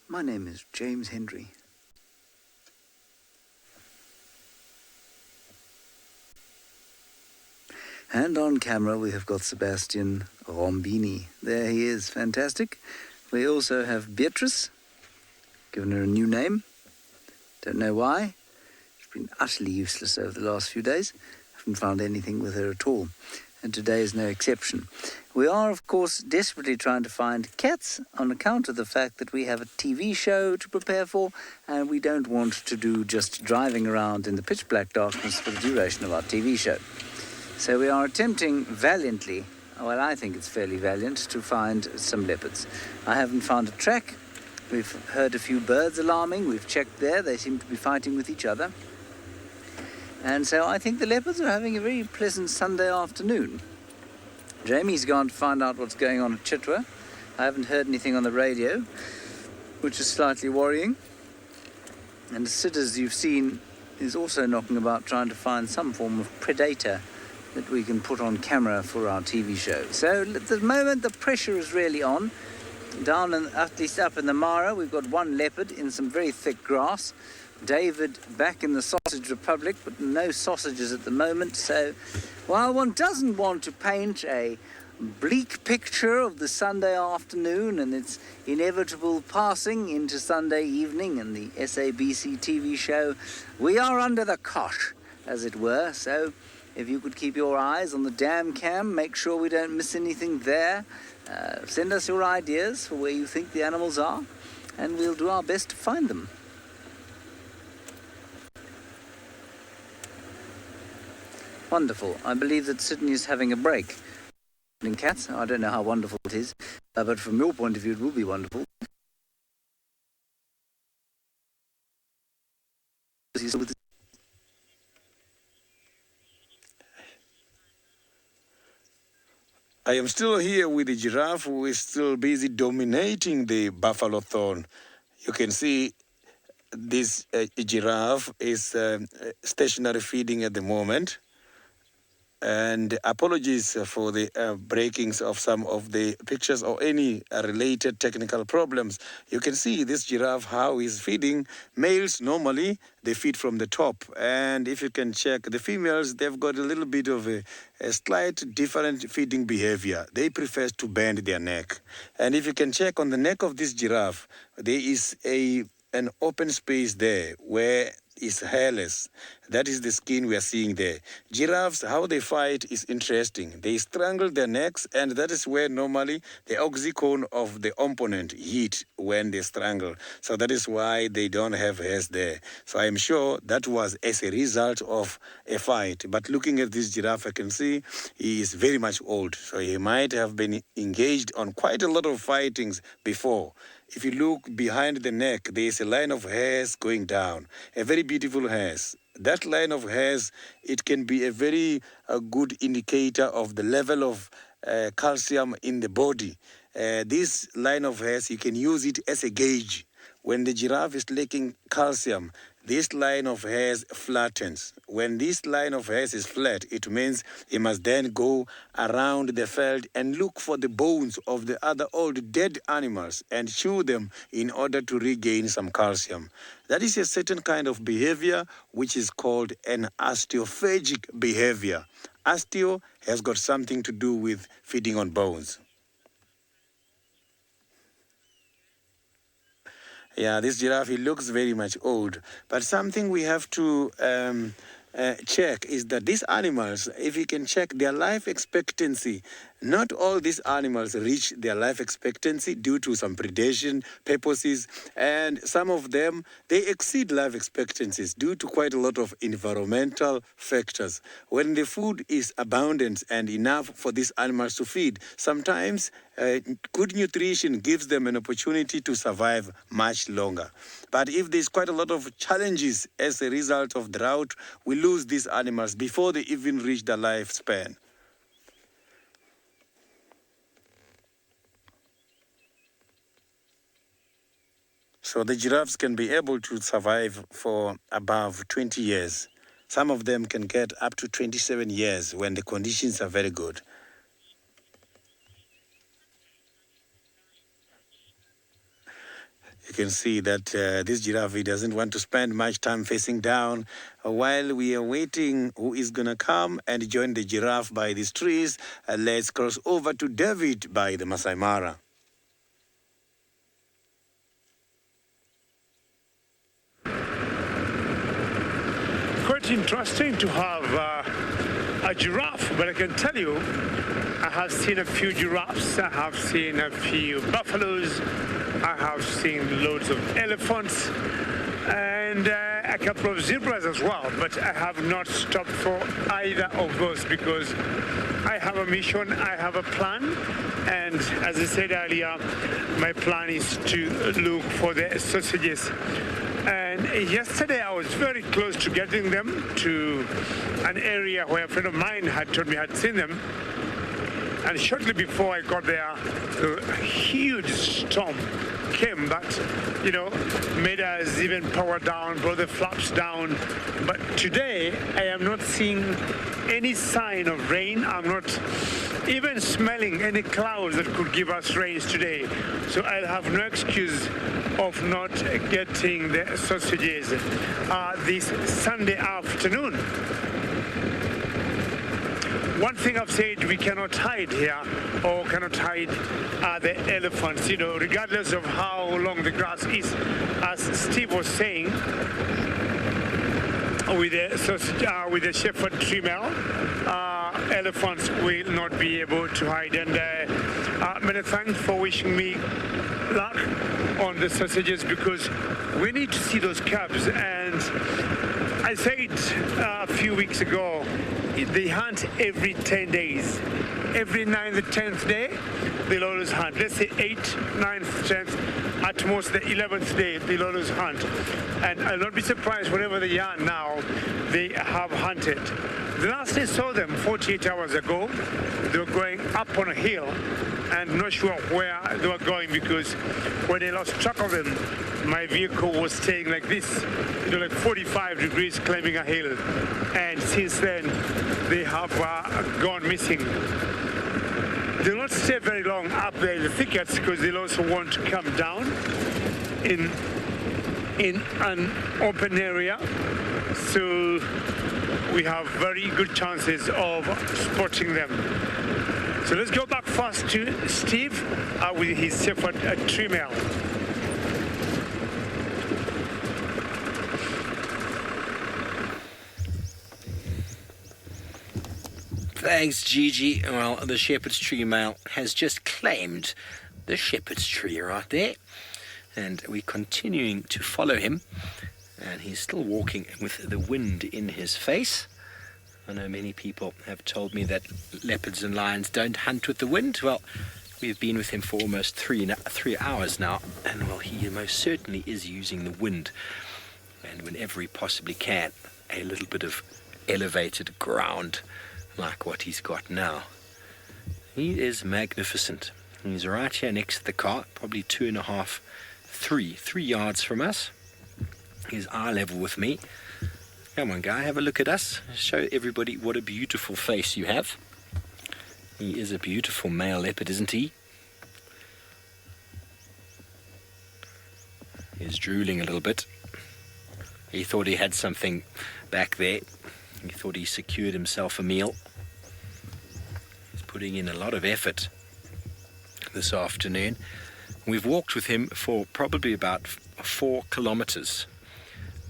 My name is James Hendry. And on camera we have got Sebastian Rombini. There he is, fantastic. We also have Beatrice, given her a new name. Don't know why. She's been utterly useless over the last few days. Haven't found anything with her at all. And today is no exception. We are, of course, desperately trying to find cats on account of the fact that we have a TV show to prepare for, and we don't want to do just driving around in the pitch black darkness for the duration of our TV show. So we are attempting valiantly, well, I think it's fairly valiant, to find some leopards. I haven't found a track. We've heard a few birds alarming. We've checked there. They seem to be fighting with each other. And so I think the leopards are having a very pleasant Sunday afternoon. Jamie's gone to find out what's going on at Chitwa. I haven't heard anything on the radio, which is slightly worrying. And Sid, as you've seen, is also knocking about trying to find some form of predator that we can put on camera for our TV show. So at the moment the pressure is really on. Down, at least up in the Mara, we've got one leopard in some very thick grass. David back in the Sausage Republic, but no sausages at the moment. So while one doesn't want to paint a bleak picture of the Sunday afternoon and its inevitable passing into Sunday evening and the SABC TV show, we are under the cosh, as it were. So if you could keep your eyes on the dam cam, make sure we don't miss anything there. Send us your ideas for where you think the animals are, and we'll do our best to find them. Wonderful. I believe that Sydney is having a break. In cats, I don't know how wonderful it is, but from your point of view, it will be wonderful. I am still here with the giraffe, who is still busy dominating the buffalo thorn. You can see this giraffe is stationary feeding at the moment. And apologies for the breakings of some of the pictures or any related technical problems. You can see this giraffe, how he's feeding. Males, normally, they feed from the top. And if you can check, the females, they've got a little bit of a slight different feeding behavior. They prefer to bend their neck. And if you can check on the neck of this giraffe, there is an open space there where is hairless. That is the skin we are seeing there. Giraffes, how they fight is interesting. They strangle their necks, and that is where normally the oxycone of the opponent hit when they strangle. So that is why they don't have hairs there. So I am sure that was as a result of a fight. But looking at this giraffe, I can see he is very much old. So he might have been engaged on quite a lot of fightings before. If you look behind the neck, there is a line of hairs going down, a very beautiful hairs. That line of hairs, it can be a very good indicator of the level of calcium in the body. This line of hairs, you can use it as a gauge. When the giraffe is lacking calcium, this line of hairs flattens. When this line of hairs is flat, it means he must then go around the field and look for the bones of the other old dead animals and chew them in order to regain some calcium. That is a certain kind of behavior which is called an osteophagic behavior. Osteo has got something to do with feeding on bones. Yeah, this giraffe, he looks very much old. But something we have to check is that these animals, if you can check their life expectancy, not all these animals reach their life expectancy due to some predation purposes, and some of them, they exceed life expectancies due to quite a lot of environmental factors. When the food is abundant and enough for these animals to feed, sometimes good nutrition gives them an opportunity to survive much longer. But if there's quite a lot of challenges as a result of drought, we lose these animals before they even reach their lifespan. So the giraffes can be able to survive for above 20 years. Some of them can get up to 27 years when the conditions are very good. You can see that this giraffe, he doesn't want to spend much time facing down. While we are waiting who is going to come and join the giraffe by these trees, let's cross over to David by the Maasai Mara. Quite interesting to have a giraffe, but I can tell you, I have seen a few giraffes, I have seen a few buffaloes, I have seen loads of elephants, and a couple of zebras as well, but I have not stopped for either of those because I have a mission, I have a plan, and as I said earlier, my plan is to look for the sausages. And yesterday I was very close to getting them to an area where a friend of mine had told me had seen them. And shortly before I got there, a huge storm came that, made us even power down, brought the flaps down. But today, I am not seeing any sign of rain. I'm not even smelling any clouds that could give us rains today. So I'll have no excuse of not getting the sausages this Sunday afternoon. One thing I've said, we cannot hide here, or cannot hide the elephants, regardless of how long the grass is. As Steve was saying, with the shepherd female, elephants will not be able to hide. And many thanks for wishing me luck on the sausages, because we need to see those cubs. And I said a few weeks ago, they hunt every 10 days. Every 9th, the 10th day, they'll always hunt. Let's say 8th, 9th, 10th, at most the 11th day, they'll always hunt. And I'll not be surprised wherever they are now, they have hunted. The last I saw them 48 hours ago, they were going up on a hill, and not sure where they were going, because when I lost track of them, my vehicle was staying like this, like 45 degrees climbing a hill. And since then, they have gone missing. They'll not stay very long up there in the thickets, because they'll also want to come down in an open area. So we have very good chances of spotting them. So let's go back first to Steve with his shepherd female. Thanks, Gigi. Well, the shepherd's tree male has just claimed the shepherd's tree right there. And we're continuing to follow him. And he's still walking with the wind in his face. I know many people have told me that leopards and lions don't hunt with the wind. Well, we've been with him for almost 3 hours now. And, well, he most certainly is using the wind. And whenever he possibly can, a little bit of elevated ground, like what he's got now. He is magnificent. He's right here next to the car, probably 2.5, 3 yards from us. He's eye level with me. Come on, guy, have a look at us. Show everybody what a beautiful face you have. He is a beautiful male leopard, isn't he? He's drooling a little bit. He thought he had something back there. He thought he secured himself a meal. He's putting in a lot of effort this afternoon. We've walked with him for probably about 4 kilometers,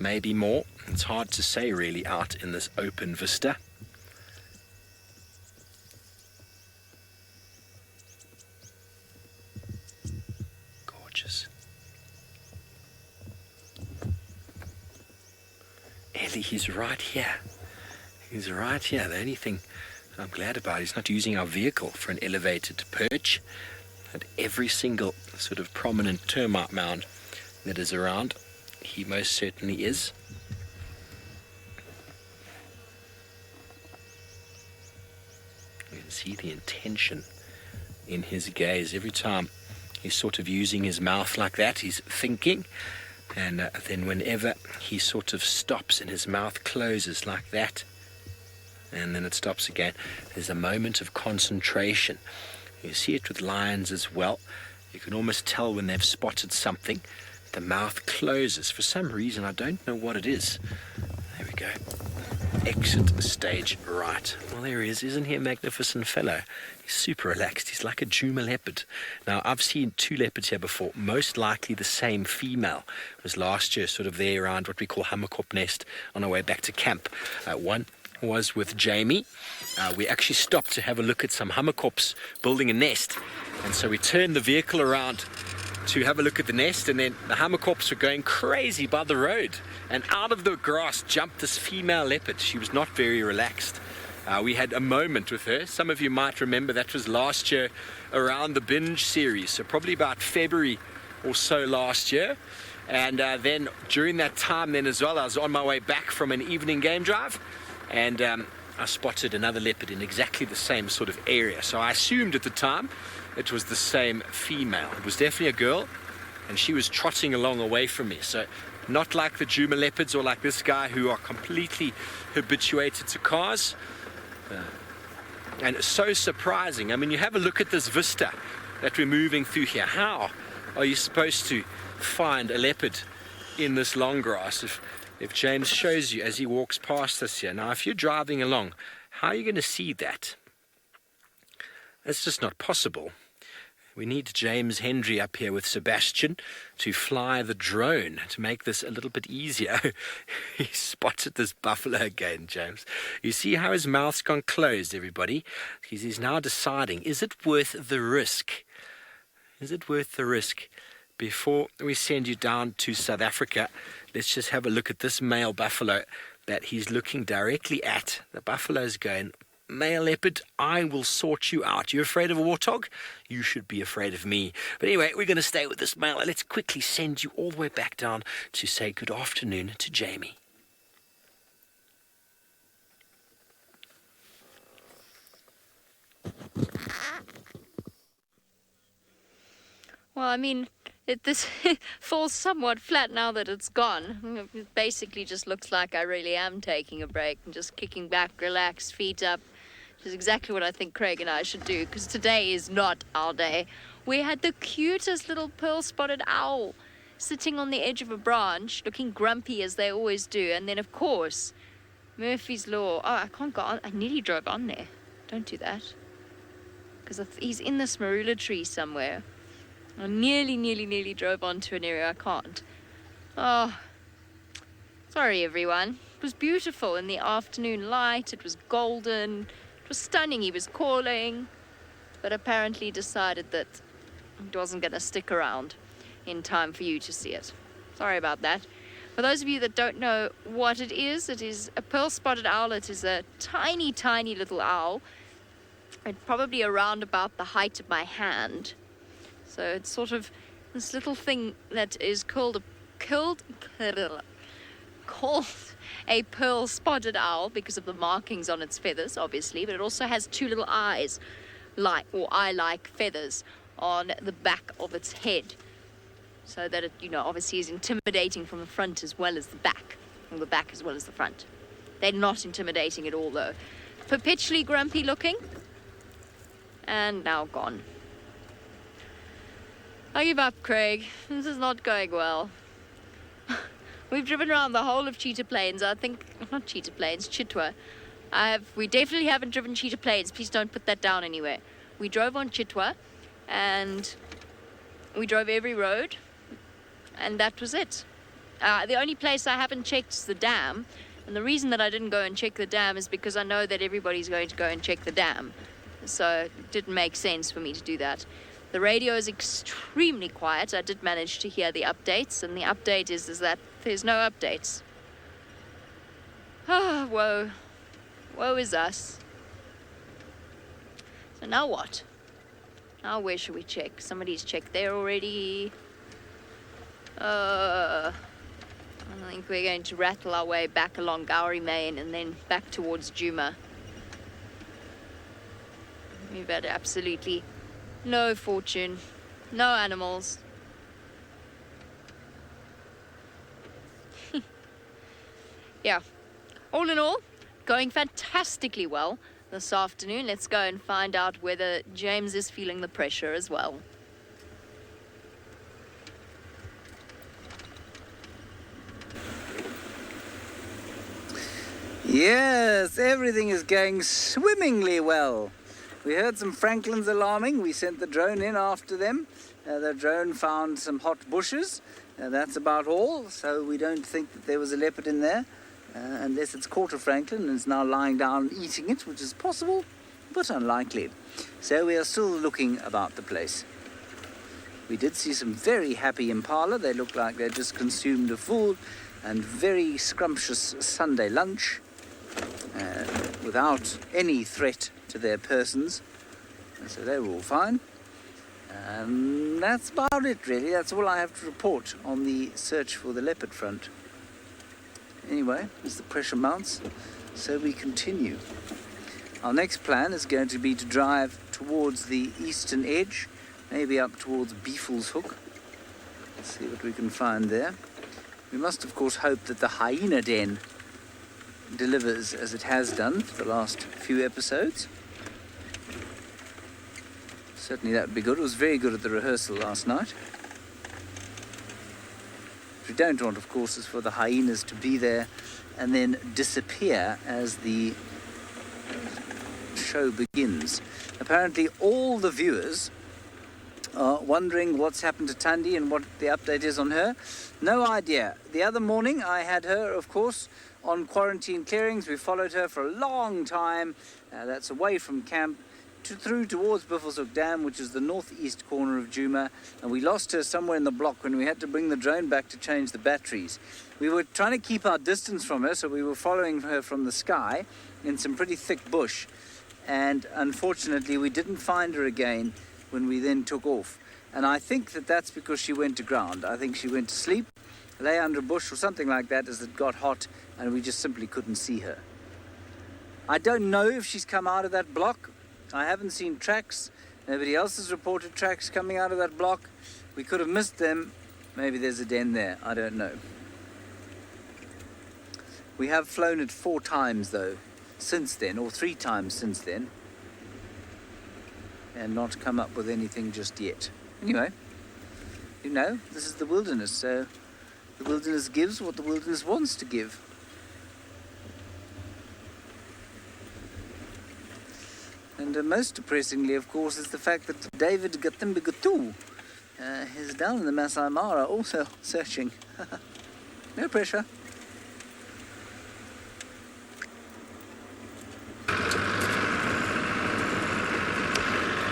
maybe more. It's hard to say really out in this open vista. Gorgeous. Ellie, he's right here. He's right here. The only thing I'm glad about, he's not using our vehicle for an elevated perch. At every single sort of prominent termite mound that is around, he most certainly is. You can see the intention in his gaze. Every time he's sort of using his mouth like that, he's thinking. And then whenever he sort of stops and his mouth closes like that, and then it stops again, there's a moment of concentration. You see it with lions as well. You can almost tell when they've spotted something. The mouth closes. For some reason, I don't know what it is. There we go. Exit stage right. Well, there he is. Isn't he a magnificent fellow? He's super relaxed. He's like a Juma leopard. Now, I've seen 2 leopards here before. Most likely the same female. It was last year, sort of there around what we call Hammerkop Nest on our way back to camp. One was with Jamie. We actually stopped to have a look at some Hammerkops building a nest. And so we turned the vehicle around to have a look at the nest, and then the Hammerkops were going crazy by the road. And out of the grass jumped this female leopard. She was not very relaxed. We had a moment with her. Some of you might remember that was last year around the binge series, so probably about February or so last year. And then during that time then as well, I was on my way back from an evening game drive, and I spotted another leopard in exactly the same sort of area. So I assumed at the time it was the same female. It was definitely a girl, and she was trotting along away from me. So not like the Juma leopards or like this guy who are completely habituated to cars. And it's so surprising. I mean, you have a look at this vista that we're moving through here. How are you supposed to find a leopard in this long grass if James shows you as he walks past us here? Now, if you're driving along, how are you going to see that? It's just not possible. We need James Hendry up here with Sebastian to fly the drone to make this a little bit easier. He spotted this buffalo again, James. You see how his mouth's gone closed, everybody? He's now deciding, is it worth the risk? Is it worth the risk? Before we send you down to South Africa, let's just have a look at this male buffalo that he's looking directly at. The buffalo's going, male leopard, I will sort you out. You're afraid of a warthog? You should be afraid of me. But anyway, we're going to stay with this male. Let's quickly send you all the way back down to say good afternoon to Jamie. Well, I mean, this falls somewhat flat now that it's gone. It basically just looks like I really am taking a break and just kicking back, relaxed, feet up. Which is exactly what I think Craig and I should do, because today is not our day. We had the cutest little pearl-spotted owl sitting on the edge of a branch, looking grumpy as they always do. And then, of course, Murphy's Law. Oh, I can't go on. I nearly drove on there. Don't do that. Because he's in this marula tree somewhere. I nearly drove onto an area I can't. Oh, sorry everyone. It was beautiful in the afternoon light. It was golden. It was stunning. He was calling, but apparently decided that it wasn't going to stick around in time for you to see it. Sorry about that. For those of you that don't know what it is a pearl-spotted owl. It is a tiny, tiny little owl. It's probably around about the height of my hand. So it's sort of this little thing that is called a pearl-spotted owl because of the markings on its feathers, obviously, but it also has 2 little eyes, eye-like feathers on the back of its head. so that it, obviously is intimidating from the front as well as the back, or the back as well as the front. They're not intimidating at all, though. Perpetually grumpy looking, and now gone. I give up, Craig. This is not going well. We've driven around the whole of Cheetah Plains. I think, not Cheetah Plains, Chitwa. We definitely haven't driven Cheetah Plains. Please don't put that down anywhere. We drove on Chitwa, and we drove every road, and that was it. The only place I haven't checked is the dam, and the reason that I didn't go and check the dam is because I know that everybody's going to go and check the dam. So it didn't make sense for me to do that. The radio is extremely quiet. I did manage to hear the updates, and the update is that there's no updates. Ah, woe. Woe is us. So now what? Now where should we check? Somebody's checked there already. I think we're going to rattle our way back along Gowrie Main and then back towards Djuma. We've had absolutely no fortune, no animals. Yeah, all in all, going fantastically well this afternoon. Let's go and find out whether James is feeling the pressure as well. Yes, everything is going swimmingly well. We heard some francolins alarming. We sent the drone in after them. The drone found some hot bushes. That's about all. So we don't think that there was a leopard in there, unless it's caught a francolin and is now lying down eating it, which is possible, but unlikely. So we are still looking about the place. We did see some very happy impala. They look like they just consumed a full and very scrumptious Sunday lunch, without any threat to their persons. So they were all fine. And that's about it, really. That's all I have to report on the search for the leopard front. Anyway, as the pressure mounts, so we continue. Our next plan is going to be to drive towards the eastern edge, maybe up towards Beefle's Hook. Let's see what we can find there. We must, of course, hope that the hyena den delivers as it has done for the last few episodes. Certainly that would be good. It was very good at the rehearsal last night. What we don't want, of course, is for the hyenas to be there and then disappear as the show begins. Apparently all the viewers are wondering what's happened to Thandi and what the update is on her. No idea. The other morning I had her, of course, on quarantine clearings. We followed her for a long time. That's away from camp through towards Buffelshoek Dam, which is the northeast corner of Djuma, and we lost her somewhere in the block when we had to bring the drone back to change the batteries. We were trying to keep our distance from her, so we were following her from the sky in some pretty thick bush, and unfortunately we didn't find her again when we then took off. And I think that that's because she went to ground. I think she went to sleep, lay under a bush or something like that as it got hot, and we just simply couldn't see her. I don't know if she's come out of that block. I haven't seen tracks. Nobody else has reported tracks coming out of that block. We could have missed them. Maybe there's a den there. I don't know. We have flown it 4 times, though, since then, or 3 times since then, and not come up with anything just yet. Anyway, you know, this is the wilderness, so the wilderness gives what the wilderness wants to give. And most depressingly, of course, is the fact that David Gatimbigutu is down in the Maasai Mara also searching. No pressure.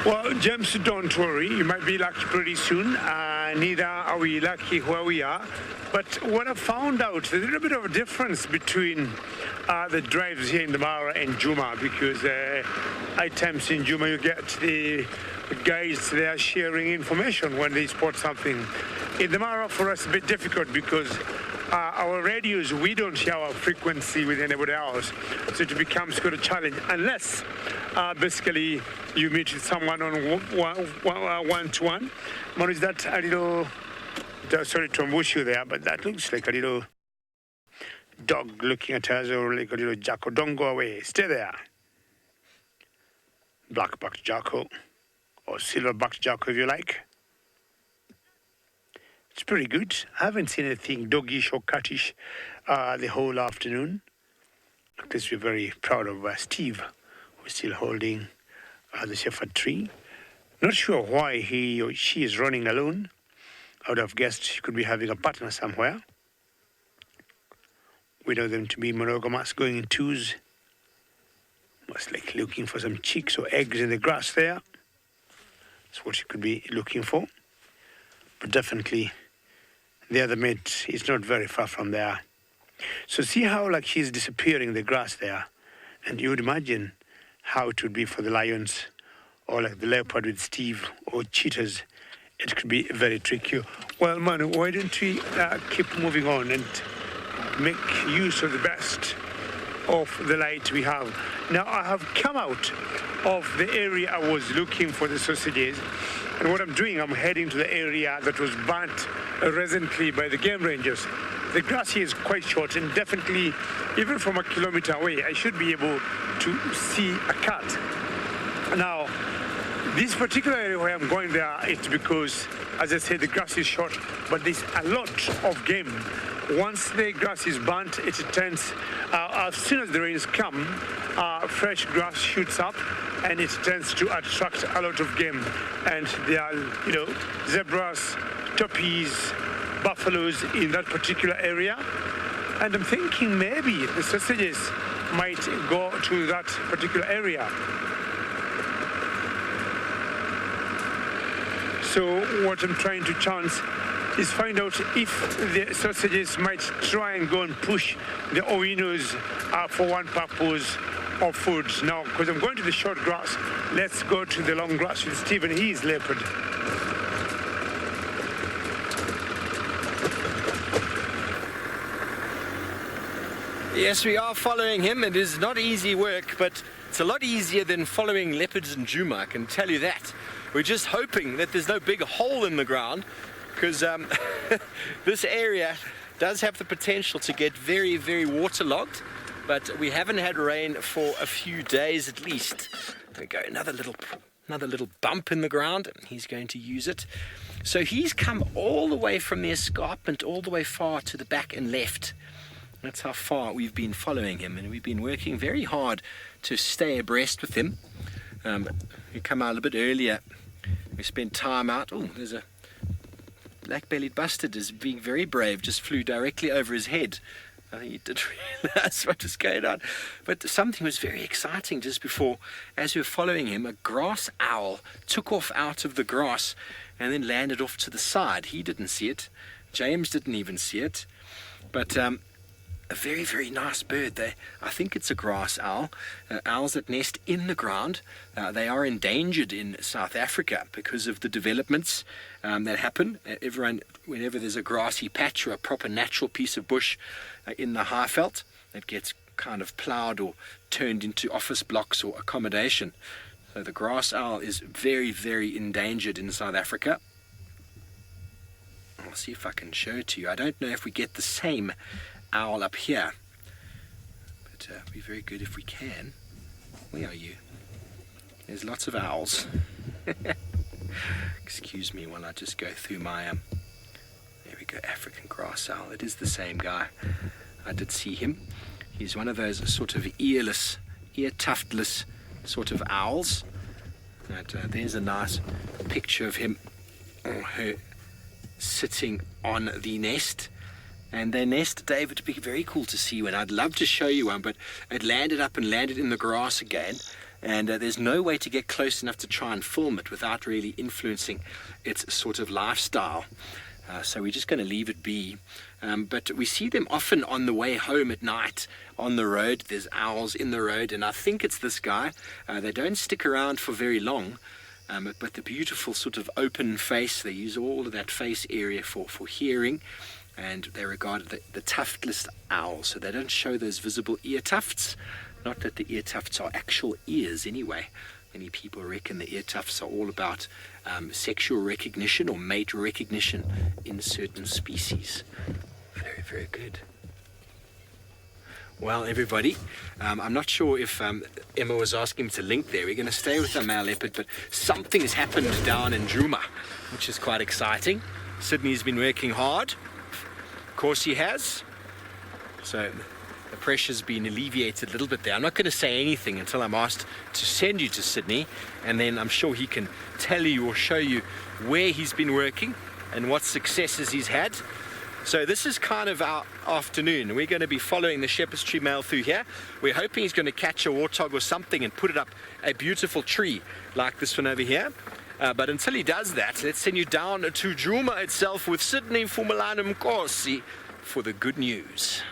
Well, James, don't worry. You might be lucky pretty soon. Neither are we lucky where we are. But what I found out, there's a little bit of a difference between the drives here in the Mara and Djuma, because at times in Djuma you get the guys there sharing information when they spot something. In the Mara, for us, a bit difficult because our radios, we don't share our frequency with anybody else, so it becomes quite a challenge unless basically you meet someone on one-to-one. Is that a little Sorry to ambush you there, but that looks like a little dog looking at us, or like a little jackal. Don't go away. Stay there. Black-backed jackal, or silver-backed jackal if you like. It's pretty good. I haven't seen anything doggish or cattish the whole afternoon. Because we're very proud of Steve, who's still holding the shepherd tree. Not sure why he or she is running alone. I would have guessed she could be having a partner somewhere. We know them to be monogamous, going in twos. Most like looking for some chicks or eggs in the grass there. That's what she could be looking for. But definitely the other mate is not very far from there. So see how like she's disappearing in the grass there. And you would imagine how it would be for the lions, or like the leopard with Steve, or cheetahs. It could be very tricky. Well, Manu, why don't we keep moving on and make use of the best of the light we have. Now, I have come out of the area I was looking for the sausages. And what I'm doing, I'm heading to the area that was burnt recently by the game rangers. The grass here is quite short, and definitely, even from a kilometer away, I should be able to see a cat. Now, this particular area where I'm going there, it's because, as I said, the grass is short, but there's a lot of game. Once the grass is burnt, it tends, as soon as the rains come, fresh grass shoots up, and it tends to attract a lot of game. And there are, zebras, toppies, buffaloes in that particular area. And I'm thinking maybe the sausages might go to that particular area. So what I'm trying to chance is find out if the sausages might try and go and push the owinos for one purpose of food. Now, because I'm going to the short grass, let's go to the long grass with Stephen. He is leopard. Yes, we are following him. It is not easy work, but it's a lot easier than following leopards and Juma, I can tell you that. We're just hoping that there's no big hole in the ground, because this area does have the potential to get very, very waterlogged, but we haven't had rain for a few days at least. There we go, another little bump in the ground, and he's going to use it. So he's come all the way from the escarpment all the way far to the back and left. That's how far we've been following him, and we've been working very hard to stay abreast with him. We come out a bit earlier. We spent time out. Oh, there's a black-bellied bustard is being very brave, just flew directly over his head. I think he did realize what was going on. But something was very exciting just before, as we were following him, a grass owl took off out of the grass and then landed off to the side. He didn't see it. James didn't even see it. But a very, very nice bird. I think it's a grass owl. Owls that nest in the ground. They are endangered in South Africa because of the developments that happen. Whenever there's a grassy patch or a proper natural piece of bush in the Highveld, it gets kind of ploughed or turned into office blocks or accommodation. So the grass owl is very, very endangered in South Africa. I'll see if I can show it to you. I don't know if we get the same owl up here, but it'd be very good if we can. Where are you? There's lots of owls. Excuse me while I just go through my there we go, African grass owl. It is the same guy. I did see him. He's one of those sort of ear tuftless sort of owls. And there's a nice picture of him or her sitting on the nest. And their nest, David, would be very cool to see one. I'd love to show you one, but it landed in the grass again. And there's no way to get close enough to try and film it without really influencing its sort of lifestyle. So we're just going to leave it be. But we see them often on the way home at night on the road. There's owls in the road, and I think it's this guy. They don't stick around for very long. But the beautiful sort of open face, they use all of that face area for hearing. And they regard the tuftless owl, so they don't show those visible ear tufts. Not that the ear tufts are actual ears anyway, Many people reckon the ear tufts are all about sexual recognition or mate recognition in certain species. Very, very good. Well, everybody, I'm not sure if Emma was asking me to link there. We're going to stay with the male leopard, but something has happened down in Djuma, which is quite exciting. Sydney's been working hard. Of course he has. So the pressure's been alleviated a little bit there. I'm not going to say anything until I'm asked to send you to Sydney, and then I'm sure he can tell you or show you where he's been working and what successes he's had. So this is kind of our afternoon. We're going to be following the shepherd's tree male through here. We're hoping he's going to catch a warthog or something and put it up a beautiful tree like this one over here. But until he does that, let's send you down to Djuma itself with Sydney Fumalana Mkosi for the good news.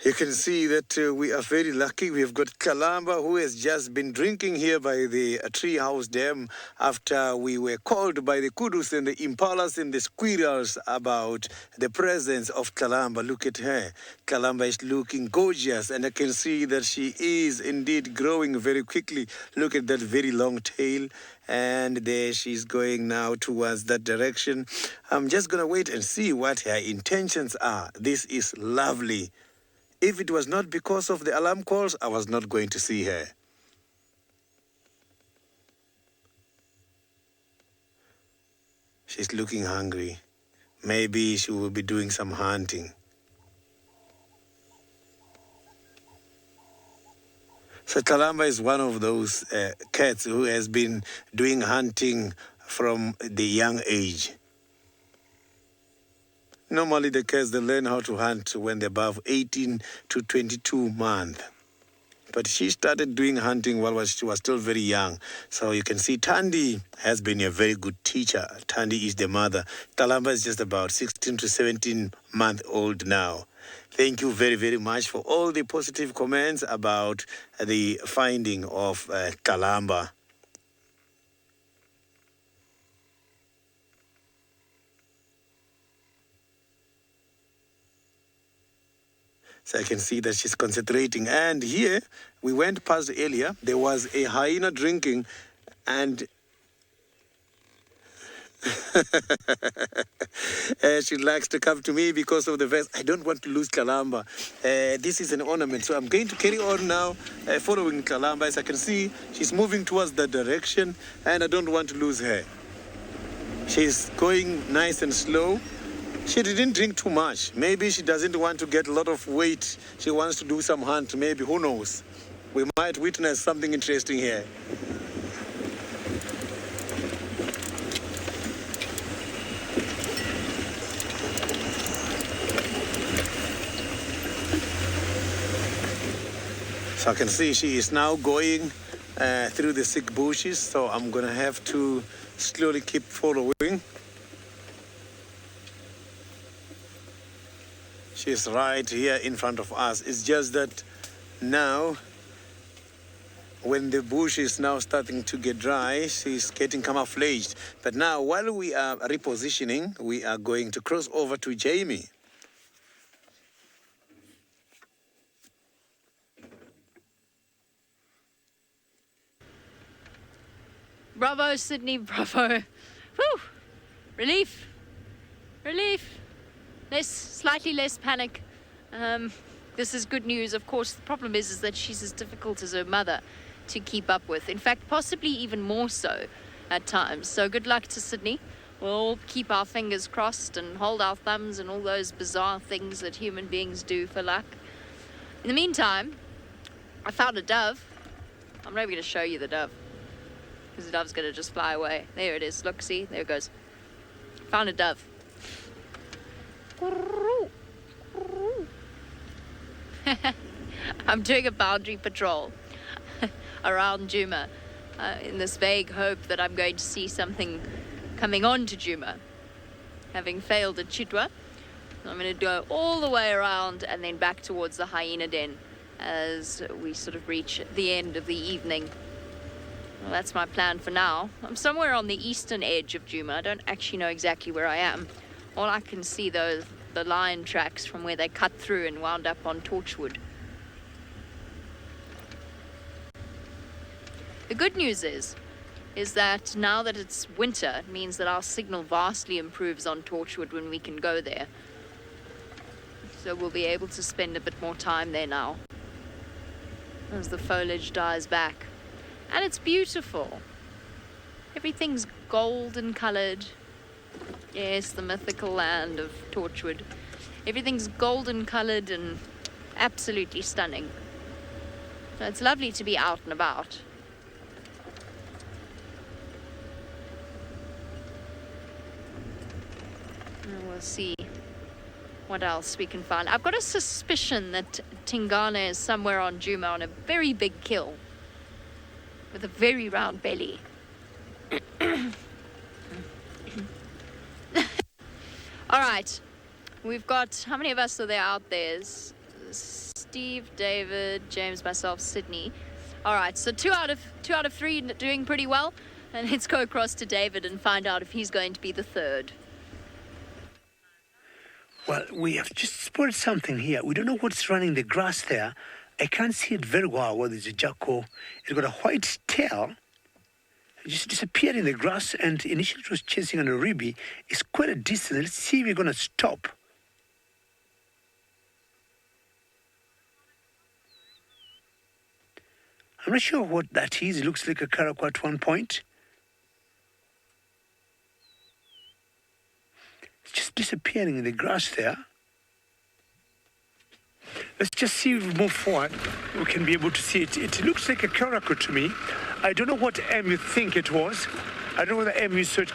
You can see that we are very lucky. We've got Kalamba, who has just been drinking here by the treehouse dam after we were called by the kudus and the impalas and the squirrels about the presence of Kalamba. Look at her. Kalamba is looking gorgeous, and I can see that she is indeed growing very quickly. Look at that very long tail. And there she's going now towards that direction. I'm just going to wait and see what her intentions are. This is lovely. If it was not because of the alarm calls, I was not going to see her. She's looking hungry. Maybe she will be doing some hunting. So Kalamba is one of those cats who has been doing hunting from the young age. Normally the cats, they learn how to hunt when they're above 18 to 22 months. But she started doing hunting while she was still very young. So you can see Thandi has been a very good teacher. Thandi is the mother. Kalamba is just about 16 to 17 months old now. Thank you very, very much for all the positive comments about the finding of Kalamba. So I can see that she's concentrating. And here, we went past earlier, there was a hyena drinking, and she likes to come to me because of the vest. I don't want to lose Kalamba. This is an ornament, so I'm going to carry on now, following Kalamba. As I can see, she's moving towards that direction, and I don't want to lose her. She's going nice and slow. She didn't drink too much. Maybe she doesn't want to get a lot of weight. She wants to do some hunt. Maybe, who knows? We might witness something interesting here. So I can see she is now going through the thick bushes. So I'm going to have to slowly keep following. She's right here in front of us. It's just that now, when the bush is now starting to get dry, she's getting camouflaged. But now, while we are repositioning, we are going to cross over to Jamie. Bravo, Sydney, bravo. Whew. Relief. Relief. Slightly less panic. This is good news. Of course, the problem is that she's as difficult as her mother to keep up with. In fact, possibly even more so at times. So good luck to Sydney. We'll all keep our fingers crossed and hold our thumbs and all those bizarre things that human beings do for luck. In the meantime, I found a dove. I'm not even going to show you the dove, because the dove's going to just fly away. There it is. Look, see? There it goes. Found a dove. I'm doing a boundary patrol around Djuma in this vague hope that I'm going to see something coming on to Djuma. Having failed at Chitwa, I'm going to go all the way around and then back towards the hyena den as we sort of reach the end of the evening. Well, that's my plan for now. I'm somewhere on the eastern edge of Djuma. I don't actually know exactly where I am. All I can see, though, the lion tracks from where they cut through and wound up on Torchwood. The good news is that now that it's winter, it means that our signal vastly improves on Torchwood when we can go there. So we'll be able to spend a bit more time there now as the foliage dies back. And it's beautiful. Everything's golden colored. Yes, the mythical land of Torchwood. Everything's golden colored and absolutely stunning. So it's lovely to be out and about. And we'll see what else we can find. I've got a suspicion that Tingana is somewhere on Juma on a very big kill with a very round belly. All right, we've got, how many of us are there out there? Steve, David, James, myself, Sydney. All right, so two out of 3 doing pretty well. And let's go across to David and find out if he's going to be the third. Well, we have just spotted something here. We don't know what's running the grass there. I can't see it very well, whether it's a jackal. It's got a white tail. It just disappeared in the grass, and initially it was chasing on a ribby. It's quite a distance. Let's see if we're going to stop. I'm not sure what that is. It looks like a caracal at one point. It's just disappearing in the grass there. Let's just see if we move forward. We can be able to see it. It looks like a caracal to me. I don't know what M you think it was. I don't know whether M you search.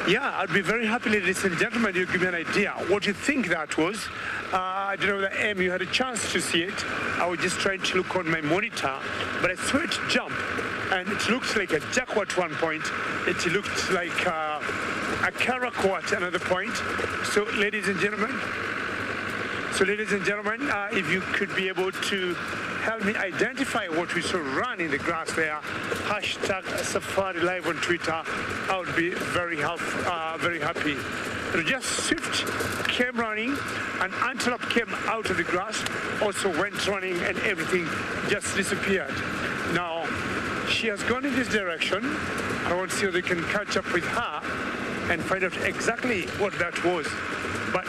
Yeah, I'd be very happy, ladies and gentlemen, you give me an idea what you think that was. I don't know whether M you had a chance to see it. I was just trying to look on my monitor, but I saw it jump, and it looks like a jackal at one point. It looked like a caracal at another point. So, ladies and gentlemen, if you could be able to help me identify what we saw run in the grass there, hashtag Safari Live on Twitter, I would be very happy. Just Swift came running, and antelope came out of the grass, also went running, and everything just disappeared. Now, she has gone in this direction. I want to see if they can catch up with her and find out exactly what that was. But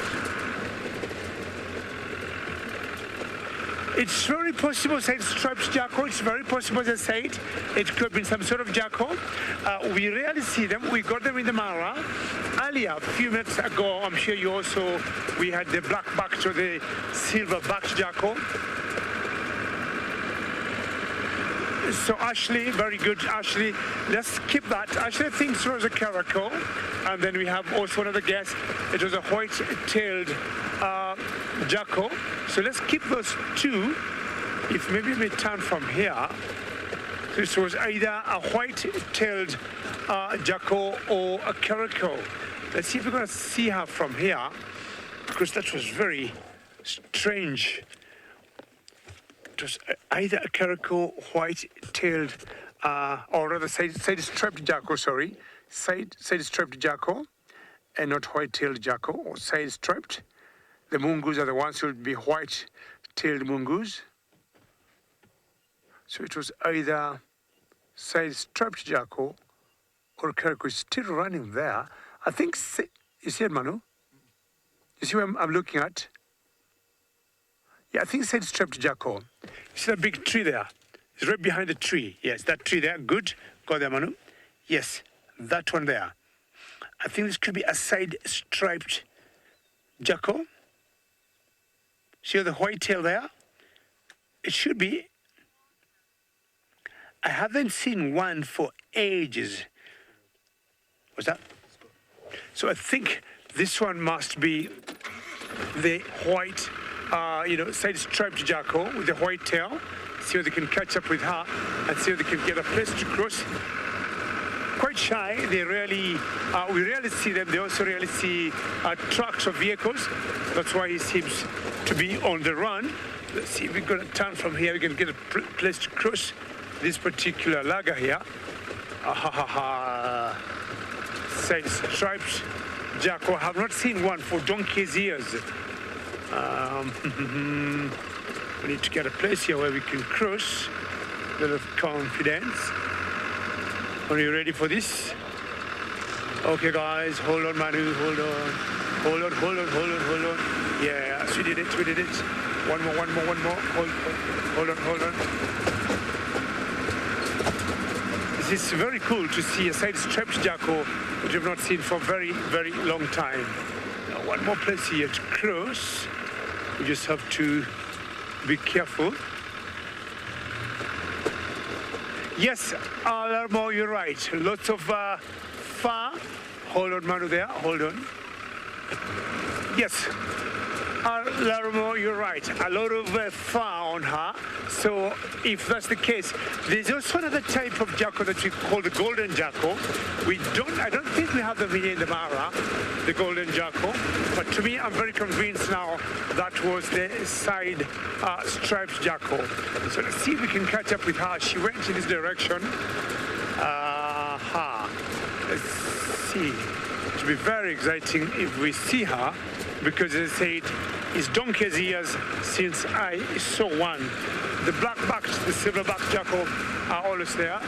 it's very possible, said striped jackal. It's very possible, as I said, it could have been some sort of jackal. We rarely see them. We got them in the Mara earlier, a few minutes ago. I'm sure you also, we had the black-backed or the silver-backed jackal. So Ashley, very good, Ashley. Let's keep that. Ashley thinks it was a caracal. And then we have also another guess. It was a white-tailed jackal. So let's keep those two. If maybe we turn from here. This was either a white-tailed jackal or a caracal. Let's see if we're going to see her from here, because that was very strange. It was either a caracal, white-tailed, or rather side-striped jackal, sorry. Side-striped jackal, and not white-tailed jackal, or side-striped. The mungus are the ones who would be white-tailed mungus. So it was either side-striped jackal or caracal. It's still running there. I think, you see it, Manu? You see what I'm looking at? Yeah, I think side-striped jackal. You see that big tree there? It's right behind the tree. Yes, that tree there. Good. Go there, Manu. Yes, that one there. I think this could be a side-striped jackal. See the white tail there? It should be. I haven't seen one for ages. What's that? So I think this one must be the white, side-striped jackal with the white tail. See if they can catch up with her and see if they can get a place to cross. Quite shy. They rarely, we rarely see them. They also rarely see trucks or vehicles. That's why he seems to be on the run. Let's see if we're going to turn from here. We can get a place to cross this particular lager here. Side stripes. Jacko. I have not seen one for donkey's years. We need to get a place here where we can cross. A bit of confidence. Are you ready for this? Okay, guys, hold on, Manu, hold on. Hold on. Yeah, we did it. One more. Hold on. This is very cool to see a side-striped Jacko, which I've not seen for a very, very long time. Now, one more place here to cross. We just have to be careful. Yes, Alarmo, you're right. Lots of fur. Hold on, Manu, there. Hold on. Yes, Alarmo, you're right. A lot of fur on her. So if that's the case, there's also another type of Jacko that we call the golden Jacko. I don't think we have them here in the Mara, the golden Jacko. But to me, I'm very convinced now that was the side striped Jacko. So let's see if we can catch up with her. She went in this direction. Let's see. It will be very exciting if we see her, because as I said, it's donkey's years since I saw one. The black-backed, the silver-backed Jacko are always there.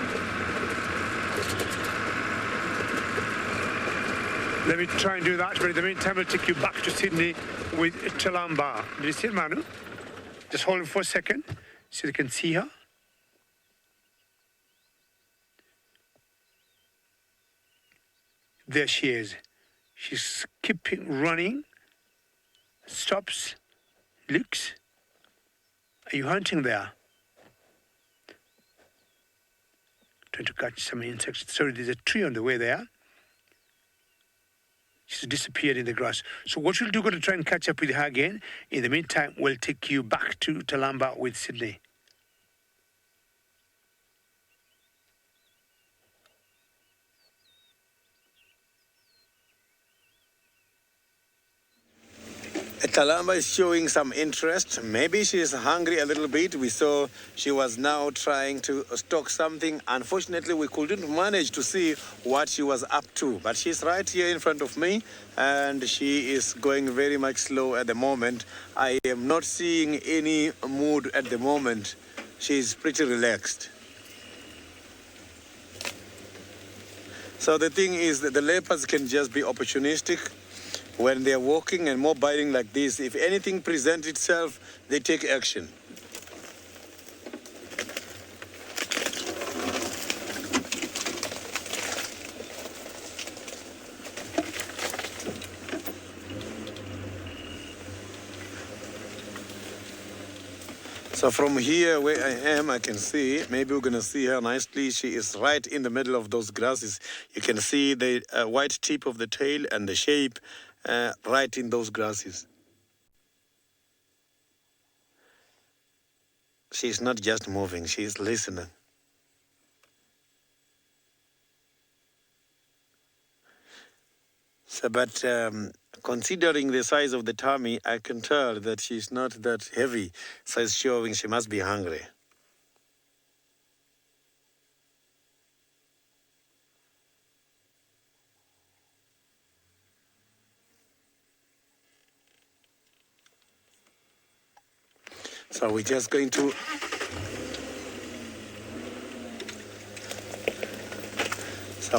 Let me try and do that, but in the meantime, I'll take you back to Sydney with Talamba. Did you see it, Manu? Just hold it for a second so you can see her. There she is. She's keeping running. Stops. Looks. Are you hunting there? Trying to catch some insects. Sorry, there's a tree on the way there. She's disappeared in the grass. So what we'll do, we're going to try and catch up with her again. In the meantime, we'll take you back to Talamba with Sydney. Talamba is showing some interest. Maybe she is hungry a little bit. We saw she was now trying to stalk something. Unfortunately, we couldn't manage to see what she was up to. But she's right here in front of me, and she is going very much slow at the moment. I am not seeing any mood at the moment. She's pretty relaxed. So the thing is that the leopards can just be opportunistic. When they're walking and more biting like this, if anything presents itself, they take action. So from here where I am, I can see, maybe we're going to see her nicely. She is right in the middle of those grasses. You can see the white tip of the tail and the shape right in those grasses. She's not just moving, she's listening. So, but considering the size of the tummy, I can tell that she's not that heavy. So it's showing she must be hungry. So we're just going to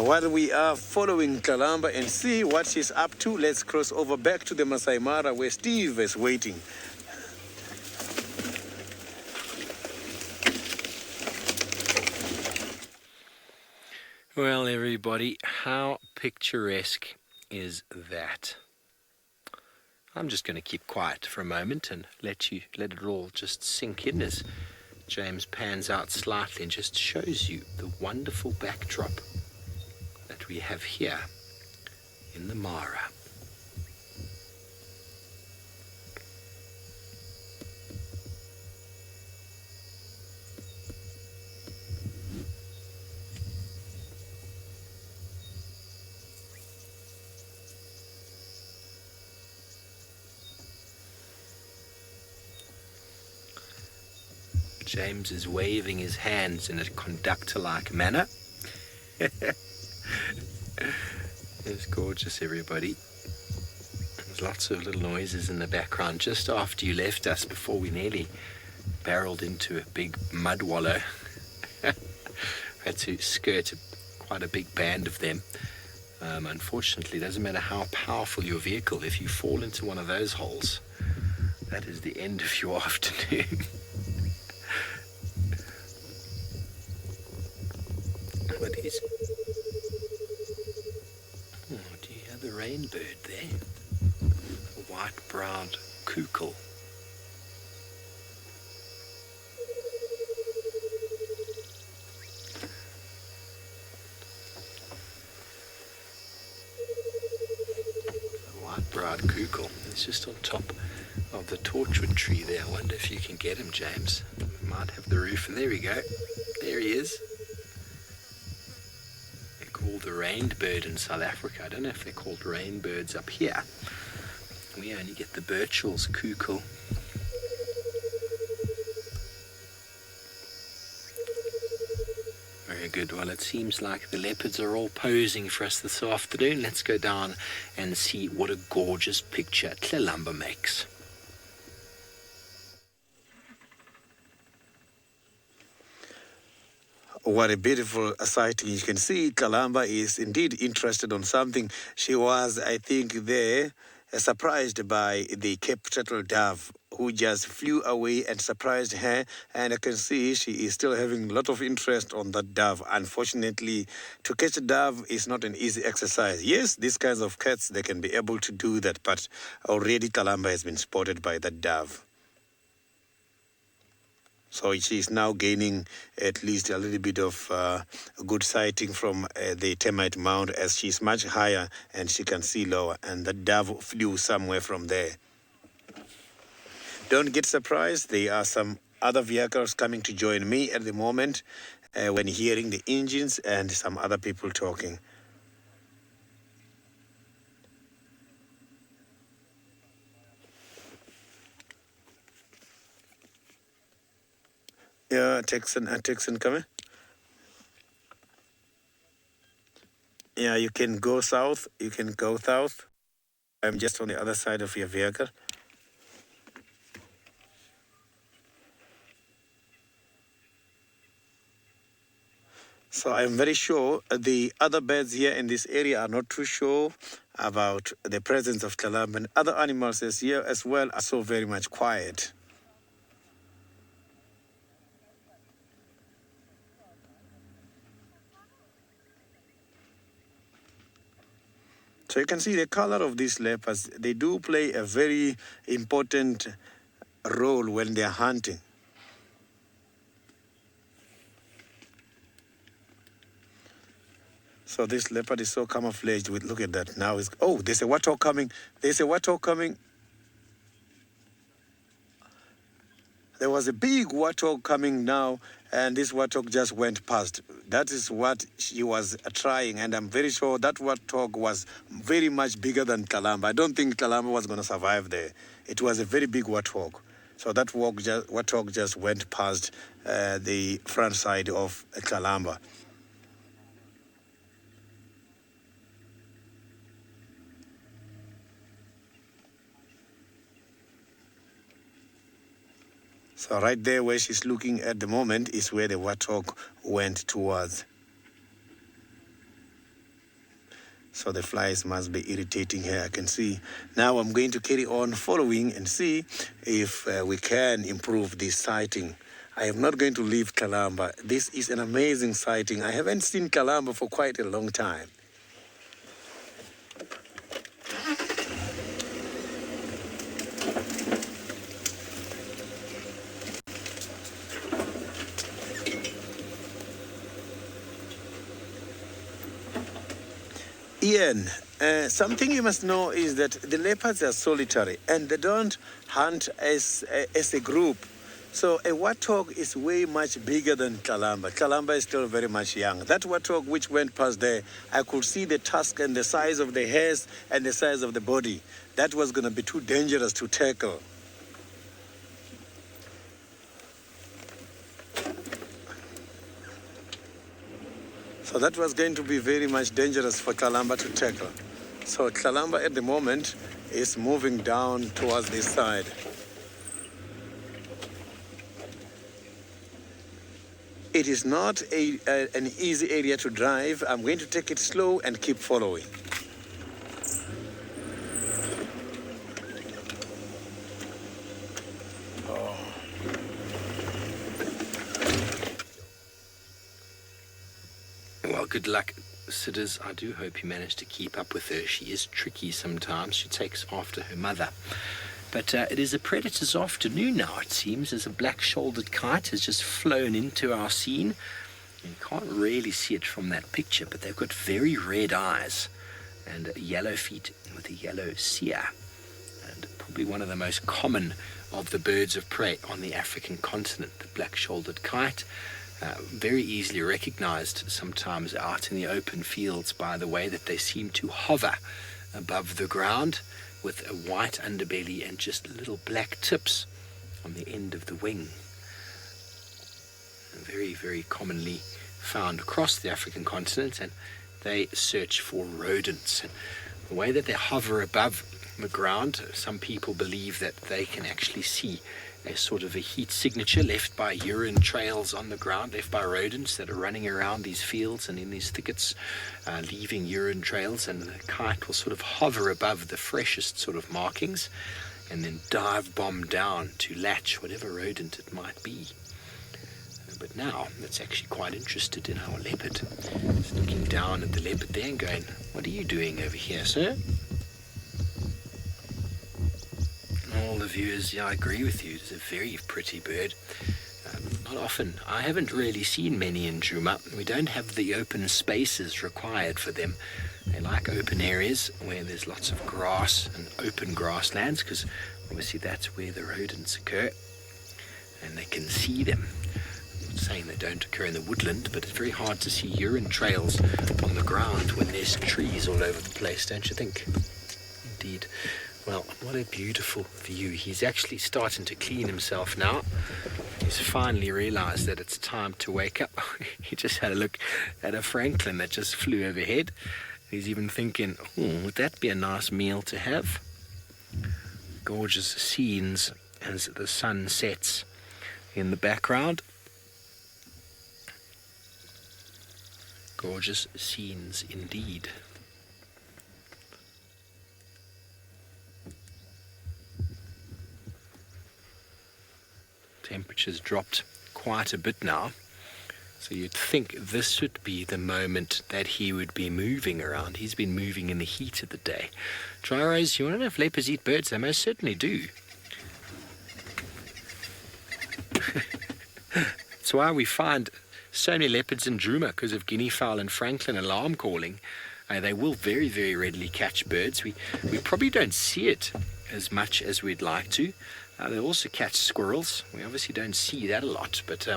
while we are following Talamba and see what she's up to, let's cross over back to the Maasai Mara where Steve is waiting. Well, everybody, how picturesque is that? I'm just going to keep quiet for a moment and let it all just sink in as James pans out slightly and just shows you the wonderful backdrop that we have here in the Mara. James is waving his hands in a conductor-like manner. It's gorgeous, everybody. There's lots of little noises in the background just after you left us, before we nearly barreled into a big mud wallow. Had to skirt quite a big band of them. Unfortunately, it doesn't matter how powerful your vehicle, if you fall into one of those holes, that is the end of your afternoon. What is... Oh, do you have the rainbird there? A white-browed kukul. White-browed kukul. It's just on top of the torchwood tree there. I wonder if you can get him, James. We might have the roof. And there we go. There he is. They're called the rainbird in South Africa. I don't know if they're called rainbirds up here. We only get the Birchall's kukul. Very good. Well, it seems like the leopards are all posing for us this afternoon. Let's go down and see what a gorgeous picture Tlalamba makes. What a beautiful sighting. You can see Tlalamba is indeed interested on something. She was, I think, there surprised by the Cape turtle dove, who just flew away and surprised her. And I can see she is still having a lot of interest on that dove. Unfortunately, to catch a dove is not an easy exercise. Yes, these kinds of cats, they can be able to do that, but already Tlalamba has been spotted by that dove. So she is now gaining at least a little bit of a good sighting from the termite mound, as she's much higher and she can see lower, and the dove flew somewhere from there. Don't get surprised, there are some other vehicles coming to join me at the moment when hearing the engines and some other people talking. Yeah, Texan coming. Yeah, you can go south. You can go south. I'm just on the other side of your vehicle. So I'm very sure the other birds here in this area are not too sure about the presence of Tlalamba, and other animals here as well are so very much quiet. So you can see the color of these leopards. They do play a very important role when they are hunting. So this leopard is so camouflaged with, look at that. Now it's, oh, there's a warthog coming. There's a warthog coming. There was a big warthog coming now, and this warthog just went past. That is what she was trying, and I'm very sure that warthog was very much bigger than Tlalamba. I don't think Tlalamba was going to survive there. It was a very big warthog. So that warthog just went past the front side of Tlalamba. So right there where she's looking at the moment is where the warthog went towards. So the flies must be irritating her, I can see. Now I'm going to carry on following and see if we can improve this sighting. I am not going to leave Tlalamba. This is an amazing sighting. I haven't seen Tlalamba for quite a long time. Ian, something you must know is that the leopards are solitary and they don't hunt as a group. So a warthog is way much bigger than Tlalamba. Tlalamba is still very much young. That warthog which went past there, I could see the tusk and the size of the hairs and the size of the body. That was going to be too dangerous to tackle. So that was going to be very much dangerous for Tlalamba to tackle. So Tlalamba at the moment is moving down towards this side. It is not an easy area to drive. I'm going to take it slow and keep following. Well, good luck, sitters. I do hope you manage to keep up with her. She is tricky sometimes. She takes after her mother. But it is a predator's afternoon now, it seems, as a black-shouldered kite has just flown into our scene. You can't really see it from that picture, but they've got very red eyes and yellow feet with a yellow cere. And probably one of the most common of the birds of prey on the African continent, the black-shouldered kite. Very easily recognized sometimes out in the open fields by the way that they seem to hover above the ground, with a white underbelly and just little black tips on the end of the wing. Very, very commonly found across the African continent, and they search for rodents. And the way that they hover above the ground, some people believe that they can actually see a sort of a heat signature left by urine trails on the ground, left by rodents that are running around these fields and in these thickets, leaving urine trails, and the kite will sort of hover above the freshest sort of markings and then dive bomb down to latch whatever rodent it might be. But now it's actually quite interested in our leopard. It's looking down at the leopard there and going, "What are you doing over here, sir?" All the viewers, yeah, I agree with you. It's a very pretty bird. Not often. I haven't really seen many in Djuma. We don't have the open spaces required for them. They like open areas where there's lots of grass and open grasslands, because obviously that's where the rodents occur and they can see them. I'm not saying they don't occur in the woodland, but it's very hard to see urine trails on the ground when there's trees all over the place, don't you think? Indeed. Well, what a beautiful view. He's actually starting to clean himself now. He's finally realized that it's time to wake up. He just had a look at a francolin that just flew overhead. He's even thinking, would that be a nice meal to have? Gorgeous scenes as the sun sets in the background. Gorgeous scenes indeed. Temperature's dropped quite a bit now, so you'd think this would be the moment that he would be moving around. He's been moving in the heat of the day. Gyros, you want to know if leopards eat birds? They most certainly do. That's why we find so many leopards in Djuma, because of guinea fowl and francolin alarm calling. They will very, very readily catch birds. We probably don't see it as much as we'd like to. They also catch squirrels. We obviously don't see that a lot, but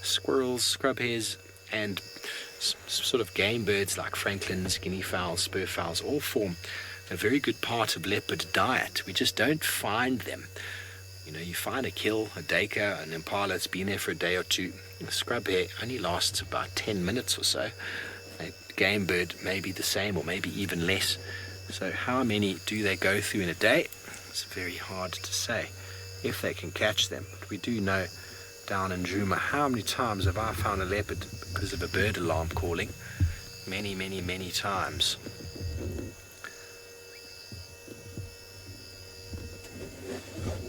squirrels, scrub hares, and sort of game birds like francolins, guinea fowls, spur fowls all form a very good part of leopard diet. We just don't find them. You know, you find a kill, a duiker, an impala that's been there for a day or two. A scrub hare only lasts about 10 minutes or so. A game bird may be the same or maybe even less. So how many do they go through in a day? It's very hard to say if they can catch them. But we do know down in Djuma, how many times have I found a leopard because of a bird alarm calling? Many, many, many times.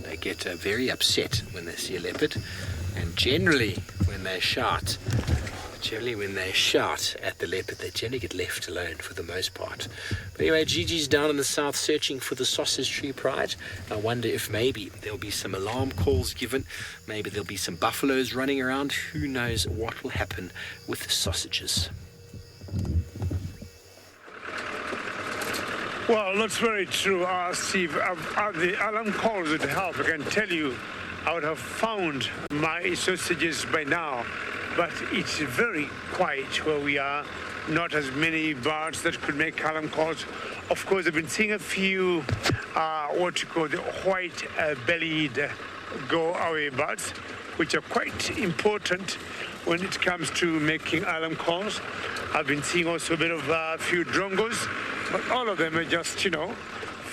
They get very upset when they see a leopard, and generally when they shout at the leopard, they generally get left alone for the most part. But anyway, Gigi's down in the south searching for the sausage tree pride. I wonder if maybe there'll be some alarm calls given. Maybe there'll be some buffaloes running around. Who knows what will happen with the sausages. Well, that's very true, Steve. The alarm calls would help. I can tell you, I would have found my sausages by now. But it's very quiet where we are. Not as many birds that could make alarm calls. Of course, I've been seeing a few what you call the white-bellied go-away birds, which are quite important when it comes to making alarm calls. I've been seeing also a bit of a few drongos, but all of them are just,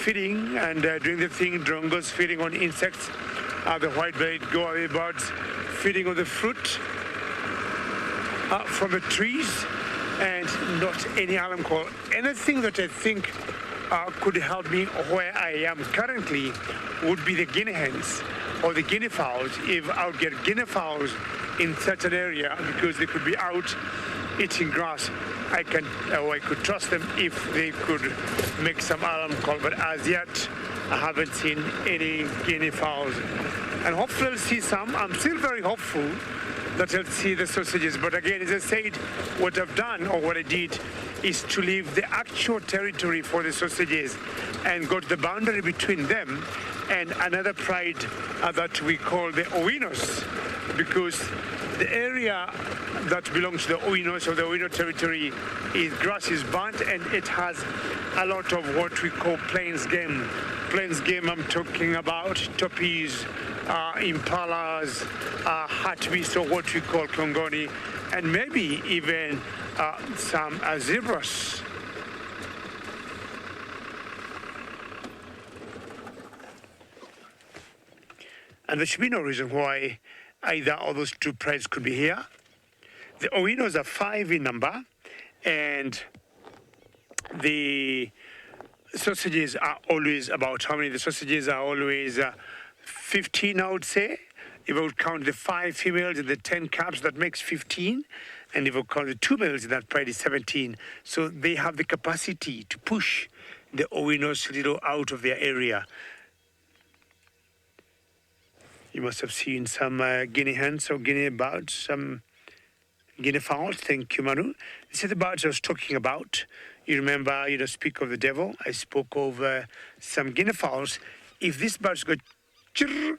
feeding and doing the thing. Drongos feeding on insects. The white-bellied go-away birds feeding on the fruit from the trees, and not any alarm call. Anything that I think could help me where I am currently would be the guinea hens or the guinea fowls. If I would get guinea fowls in such an area, because they could be out eating grass, I could trust them if they could make some alarm call. But as yet, I haven't seen any guinea fowls. And hopefully I'll see some. I'm still very hopeful that I'll see the sausages. But again, as I said, what I've done, or what I did, is to leave the actual territory for the sausages and go to the boundary between them and another pride that we call the Owinos, because the area that belongs to the Owinos, or the Owino territory, is grass is burnt, and it has a lot of what we call plains game. Plains game, I'm talking about toppies, impalas, hartebeest, or what we call kongoni, and maybe even some zebras. And there should be no reason why either of those two prides could be here. The Owinos are 5 in number, and the sausages are always about how many? The sausages are always 15, I would say. If I would count the 5 females and the 10 calves, that makes 15. And if I count the 2 males, that pride is 17. So they have the capacity to push the Owinos a little out of their area. You must have seen some guinea hens or guinea birds, some guinea fowls. Thank you, Manu. These are the birds I was talking about. You remember, speak of the devil. I spoke of some guinea fowls. If these birds go chirr,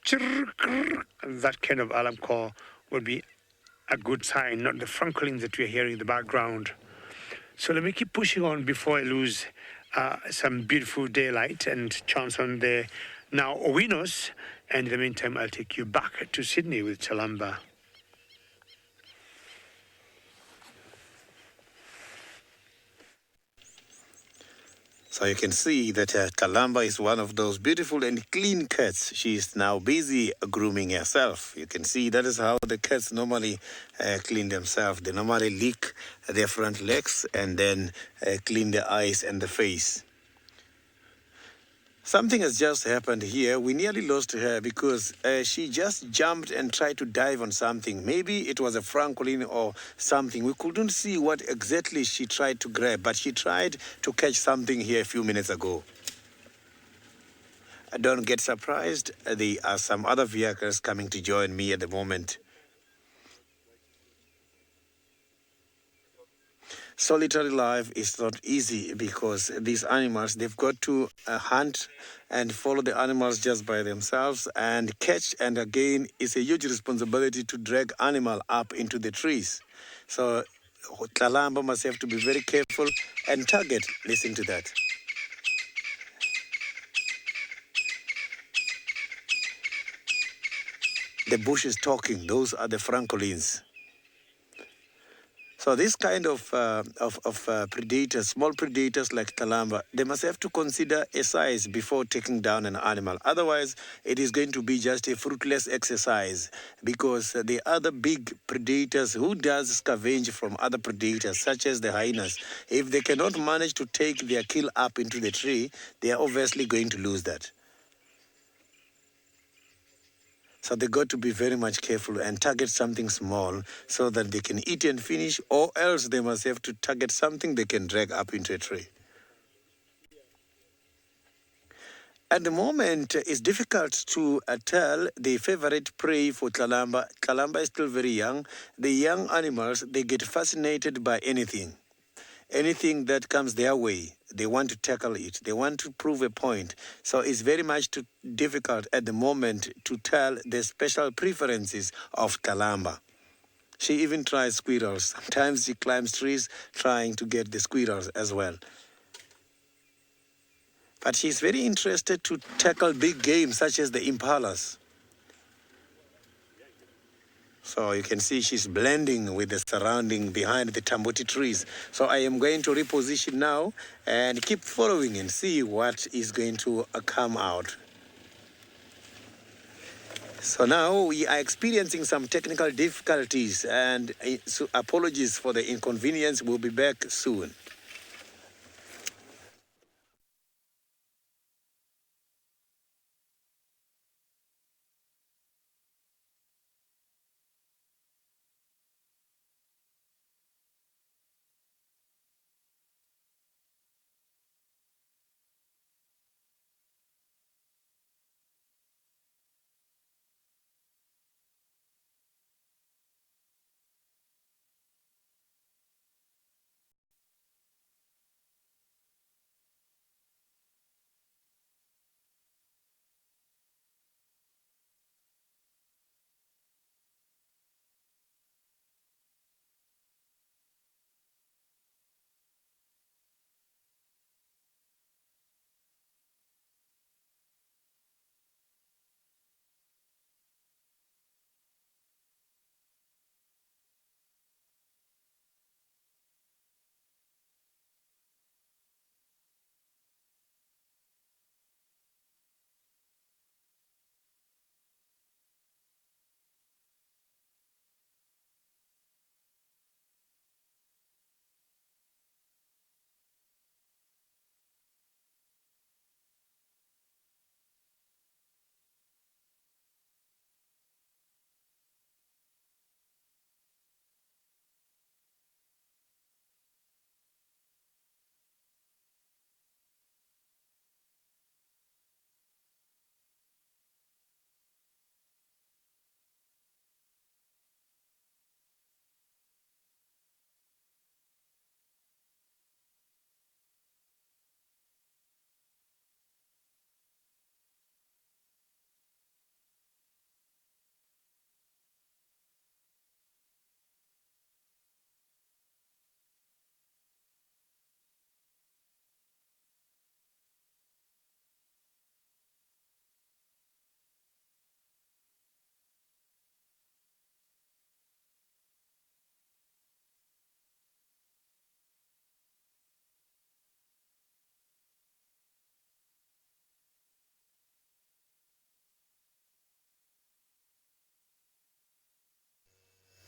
chirr, chirr, that kind of alarm call would be a good sign, not the francolins that we're hearing in the background. So let me keep pushing on before I lose some beautiful daylight and chance on the now Owinos. And in the meantime, I'll take you back to Sydney with Chalamba. So you can see that Kalamba is one of those beautiful and clean cats. She is now busy grooming herself. You can see that is how the cats normally clean themselves. They normally lick their front legs and then clean the eyes and the face. Something has just happened here. We nearly lost her because she just jumped and tried to dive on something. Maybe it was a francolin or something. We couldn't see what exactly she tried to grab, but she tried to catch something here a few minutes ago. Don't get surprised. There are some other vehicles coming to join me at the moment. Solitary life is not easy because these animals, they've got to hunt and follow the animals just by themselves and catch. And again, it's a huge responsibility to drag animal up into the trees. So Kalamba must have to be very careful and target. Listen to that. The bush is talking. Those are the francolins. So this kind of predators, small predators like Kalamba, they must have to consider a size before taking down an animal. Otherwise, it is going to be just a fruitless exercise because the other big predators who does scavenge from other predators, such as the hyenas, if they cannot manage to take their kill up into the tree, they are obviously going to lose that. So they got to be very much careful and target something small so that they can eat and finish, or else they must have to target something they can drag up into a tree. At the moment, it's difficult to tell the favorite prey for Kalamba. Kalamba is still very young. The young animals, they get fascinated by anything. Anything that comes their way, they want to tackle it. They want to prove a point. So it's very much too difficult at the moment to tell the special preferences of Kalamba. She even tries squirrels. Sometimes she climbs trees trying to get the squirrels as well. But she's very interested to tackle big game such as the impalas. So you can see she's blending with the surrounding behind the tambuti trees. So I am going to reposition now and keep following and see what is going to come out. So now we are experiencing some technical difficulties, and so apologies for the inconvenience. We'll be back soon.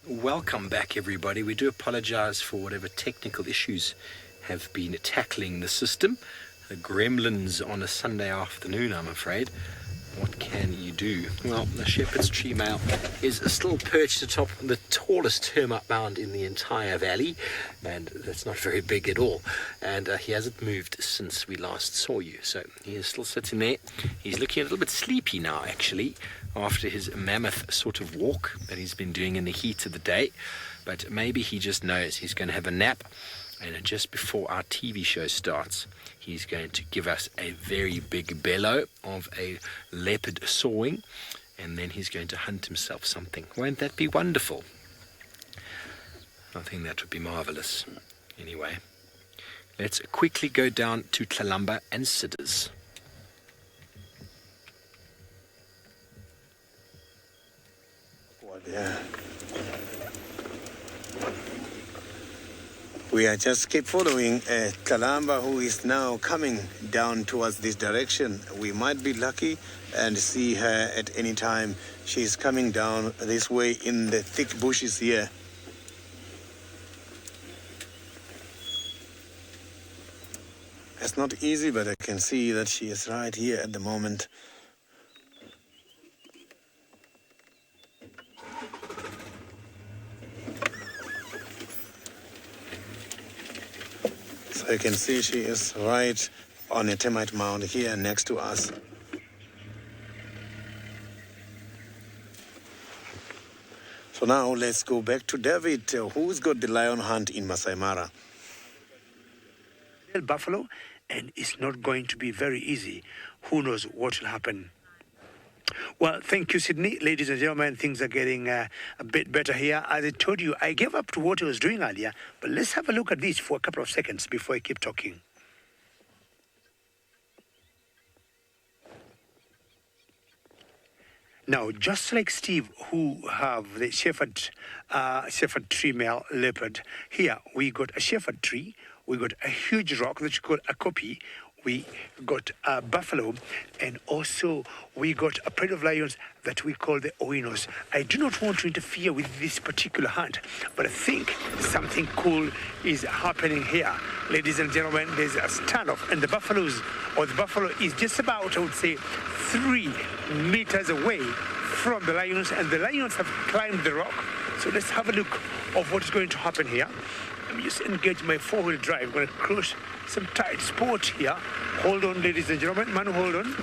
Welcome back, everybody. We do apologize for whatever technical issues have been tackling the system. The gremlins on a Sunday afternoon, I'm afraid. What can you do? Well, the shepherd's tree male is still perched atop the tallest termite mound in the entire valley, and that's not very big at all. And he hasn't moved since we last saw you, so he is still sitting there. He's looking a little bit sleepy now, actually, after his mammoth sort of walk that he's been doing in the heat of the day. But maybe he just knows he's going to have a nap, and just before our TV show starts, he's going to give us a very big bellow of a leopard sawing, and then he's going to hunt himself something. Won't that be wonderful? I think that would be marvelous. Anyway, let's quickly go down to Tlalamba and Siders. Yeah. We are just keep following Kalamba, who is now coming down towards this direction. We might be lucky and see her at any time. She's coming down this way in the thick bushes here. It's not easy, but I can see that she is right here at the moment. So you can see she is right on a termite mound here next to us. So now let's go back to David, who's got the lion hunt in Maasai Mara. Buffalo, and it's not going to be very easy. Who knows what will happen? Well, thank you, Sydney. Ladies and gentlemen, things are getting a bit better here. As I told you, I gave up to what I was doing earlier, but let's have a look at this for a couple of seconds before I keep talking. Now, just like Steve, who have the shepherd tree male leopard, here we got a shepherd tree, we got a huge rock that you call a copy, we got a buffalo, and also we got a pride of lions that we call the oinos. I do not want to interfere with this particular hunt, but I think something cool is happening here. Ladies and gentlemen, there's a standoff, and the buffalo is just about, I would say, 3 meters away from the lions, and the lions have climbed the rock. So let's have a look of what is going to happen here. Let me just engage my 4-wheel drive. I'm going to cross some tight spot here. Hold on, ladies and gentlemen. Manu, hold on.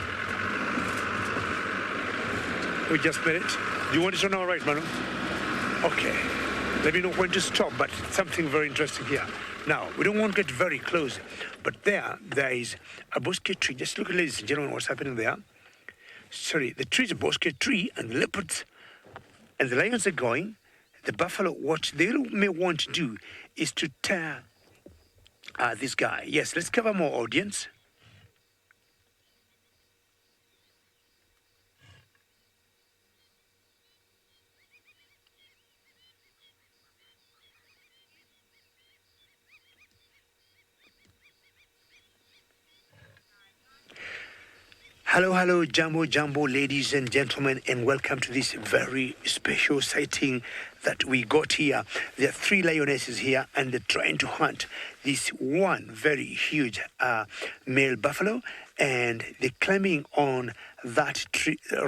We just made it. Do you want it on our right, Manu? Okay. Let me know when to stop, but something very interesting here. Now, we don't want to get very close, but there is a bosque tree. Just look at, ladies and gentlemen, what's happening there. Sorry, the tree is a bosque tree, and the leopards and the lions are going. The buffalo, what they may want to do is to tear this guy. Yes, let's cover more audience. Hello, Jumbo, ladies and gentlemen, and welcome to this very special sighting that we got here. There are 3 lionesses here, and they're trying to hunt this one very huge male buffalo, and they're climbing on that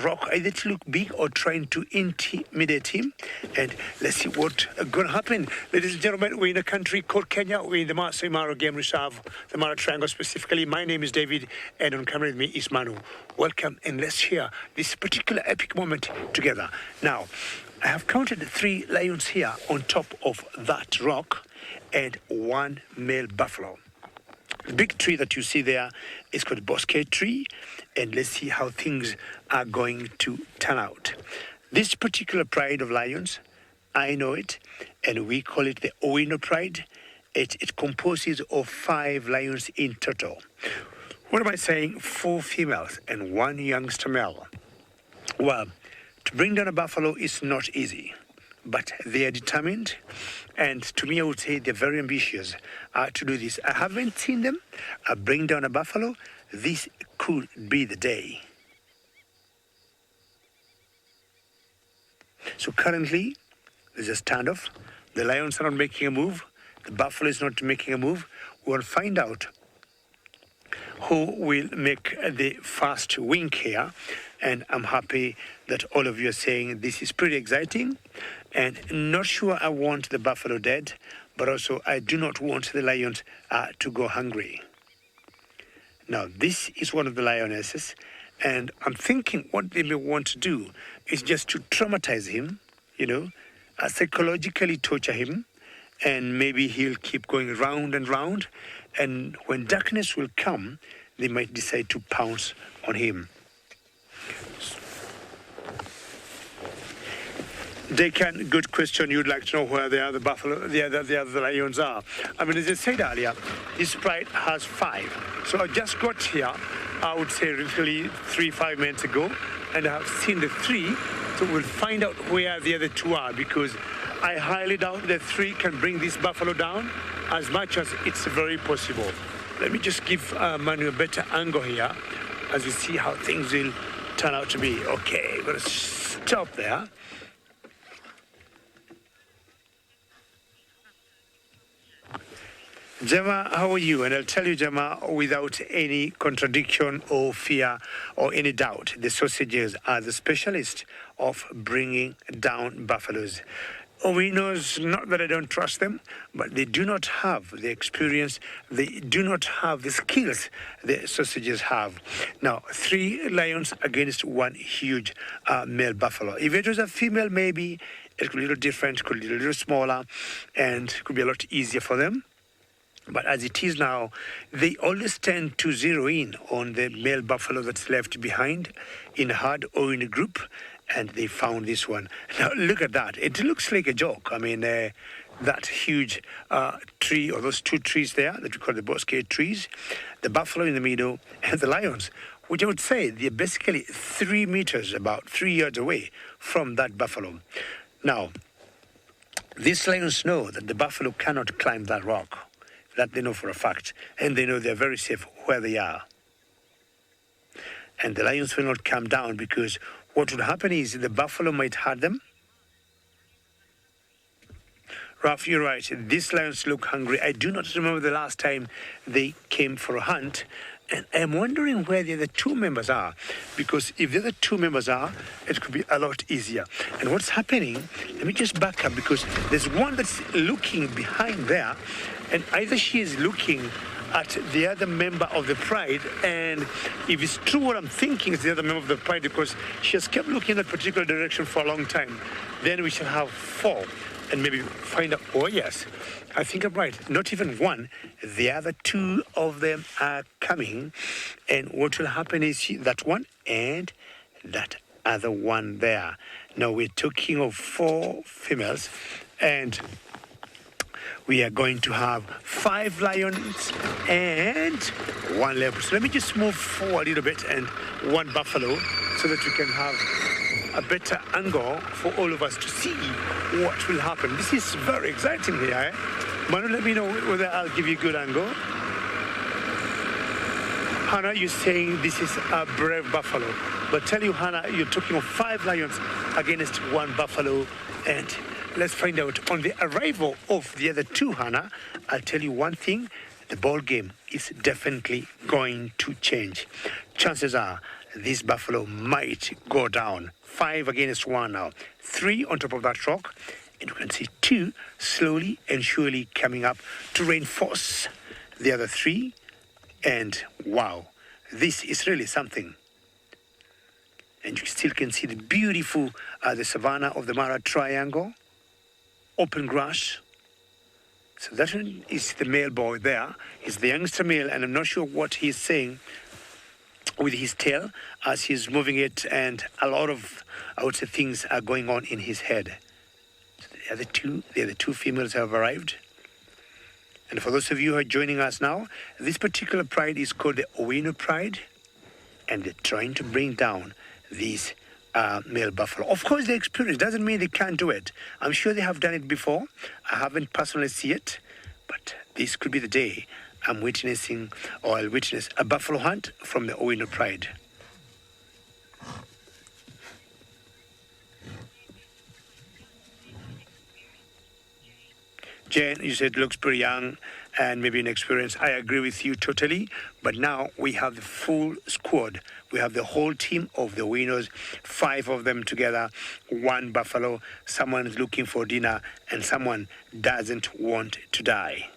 rock, either to look big or trying to intimidate him. And let's see what's going to happen. Ladies and gentlemen, we're in a country called Kenya. We're in the Maasai Mara Game Reserve, the Mara Triangle specifically. My name is David, and on camera with me is Manu. Welcome, and let's share this particular epic moment together. Now, I have counted 3 lions here on top of that rock and 1 male buffalo. The big tree that you see there is called bosque tree, and let's see how things are going to turn out. This particular pride of lions, I know it, and we call it the Owino pride. It composes of 5 lions in total. What am I saying? 4 females and 1 youngster male. Well, to bring down a buffalo is not easy, but they are determined, and to me I would say they're very ambitious to do this. I haven't seen them bring down a buffalo. This could be the day. So currently there's a standoff. The lions are not making a move. The buffalo is not making a move. We will find out who will make the first wink here. And I'm happy that all of you are saying this is pretty exciting. And not sure I want the buffalo dead, but also I do not want the lions to go hungry. Now, this is one of the lionesses, and I'm thinking what they may want to do is just to traumatize him, psychologically torture him, and maybe he'll keep going round and round, and when darkness will come, they might decide to pounce on him. Decan, good question. You'd like to know where the other buffalo, the other lions are. I mean, as I said earlier, this pride has 5. So I just got here, I would say, literally 3-5 minutes ago, and I have seen the 3. So we'll find out where the other 2 are, because I highly doubt the 3 can bring this buffalo down, as much as it's very possible. Let me just give Manu a better angle here, as we see how things will turn out to be. Okay, we're going to stop there. Gemma, how are you? And I'll tell you, Gemma, without any contradiction or fear or any doubt, the sausages are the specialist of bringing down buffaloes. Owinos, not that I don't trust them, but they do not have the experience, they do not have the skills the sausages have. Now, 3 lions against 1 huge male buffalo. If it was a female, maybe it could be a little different, could be a little smaller, and could be a lot easier for them. But as it is now, they always tend to zero in on the male buffalo that's left behind in a herd or in a group, and they found this one. Now, look at that. It looks like a joke. I mean, that huge tree, or those 2 trees there that we call the bosque trees, the buffalo in the middle, and the lions which I would say they're basically 3 meters, about 3 yards away from that buffalo. Now, these lions know that the buffalo cannot climb that rock. That they know for a fact. And they know they're very safe where they are. And the lions will not come down, because what would happen is the buffalo might hurt them. Ralph, you're right. These lions look hungry. I do not remember the last time they came for a hunt. And I'm wondering where the other 2 members are. Because if the other 2 members are, it could be a lot easier. And what's happening, let me just back up, because there's one that's looking behind there. And either she is looking at the other member of the pride, and if it's true what I'm thinking is the other member of the pride, because she has kept looking in that particular direction for a long time, then we shall have 4 and maybe find out. Oh yes, I think I'm right. Not even 1, the other 2 of them are coming, and what will happen is that one and that other one there. Now we're talking of 4 females, and we are going to have 5 lions and 1 leopard. So let me just move forward a little bit, and 1 buffalo, so that we can have a better angle for all of us to see what will happen. This is very exciting here. Eh? Manu, let me know whether I'll give you a good angle. Hannah, you're saying this is a brave buffalo. But tell you, Hannah, you're talking of 5 lions against 1 buffalo, and let's find out. On the arrival of the other 2, Hannah, I'll tell you one thing. The ball game is definitely going to change. Chances are this buffalo might go down. 5 against 1 now. 3 on top of that rock. And you can see 2 slowly and surely coming up to reinforce the other 3. And wow, this is really something. And you still can see the beautiful, the savanna of the Mara Triangle. Open grass. So that one is the male boy there. He's the youngster male, and I'm not sure what he's saying with his tail as he's moving it, and a lot of, I would say, things are going on in his head. So the other two females have arrived. And for those of you who are joining us now, this particular pride is called the Owino Pride, and they're trying to bring down these male buffalo. Of course, the experience doesn't mean they can't do it. I'm sure they have done it before. I haven't personally seen it, but this could be the day I'm witnessing, or I'll witness a buffalo hunt from the Owino Pride. Jane, you said looks pretty young and maybe inexperienced. I agree with you totally. But now we have the full squad. We have the whole team of the winners, 5 of them together, 1 buffalo. Someone is looking for dinner, and someone doesn't want to die.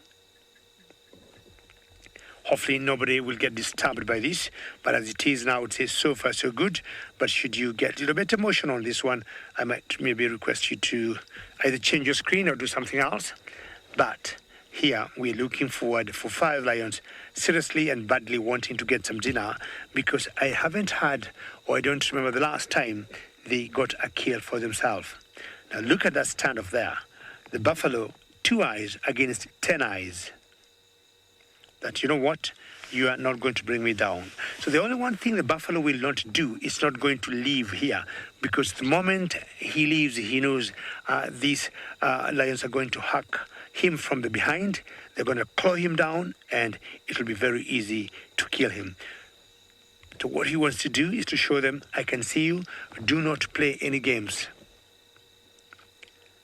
Hopefully nobody will get disturbed by this. But as it is now, I would say so far so good. But should you get a little bit emotional on this one, I might maybe request you to either change your screen or do something else. But here we're looking forward for 5 lions seriously and badly wanting to get some dinner, because I haven't had, or I don't remember the last time they got a kill for themselves. Now look at that standoff there. The buffalo, 2 eyes against 10 eyes. That, you know what, you are not going to bring me down. So the only one thing the buffalo will not do is not going to leave here, because the moment he leaves, he knows these lions are going to hack him from the behind. They're going to claw him down, and it will be very easy to kill him. So what he wants to do is to show them, I can see you, do not play any games.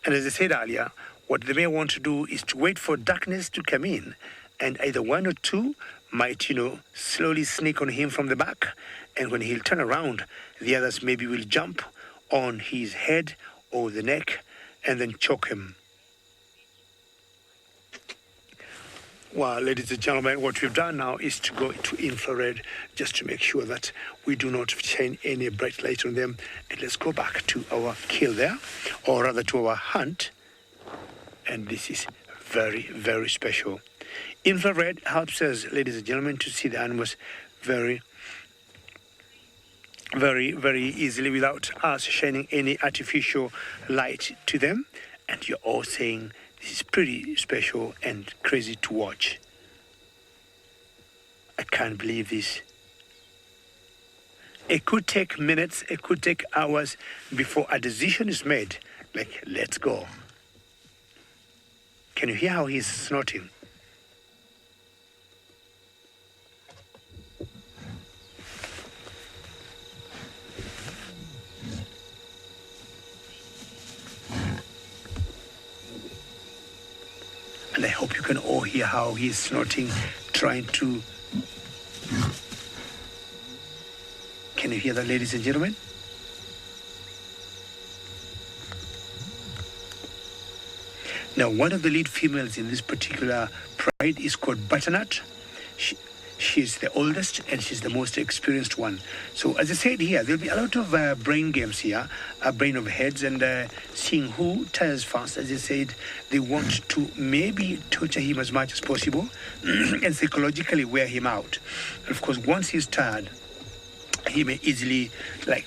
And as I said earlier, what they may want to do is to wait for darkness to come in, and either 1 or 2 might, slowly sneak on him from the back, and when he'll turn around, the others maybe will jump on his head or the neck and then choke him. Well, ladies and gentlemen, what we've done now is to go to infrared just to make sure that we do not shine any bright light on them. And let's go back to our kill there, or rather to our hunt. And this is very, very special. Infrared helps us, ladies and gentlemen, to see the animals very, very, very easily without us shining any artificial light to them. And you're all saying this is pretty special and crazy to watch. I can't believe this. It could take minutes, it could take hours before a decision is made. Like, let's go. Can you hear how he's snorting? And I hope you can all hear how he's snorting, trying to... Can you hear that, ladies and gentlemen? Now, one of the lead females in this particular pride is called Butternut. She's the oldest and she's the most experienced one. So, as I said here, there'll be a lot of brain games here, a brain of heads, and seeing who tires fast. As I said, they want to maybe torture him as much as possible and psychologically wear him out. And of course, once he's tired, he may easily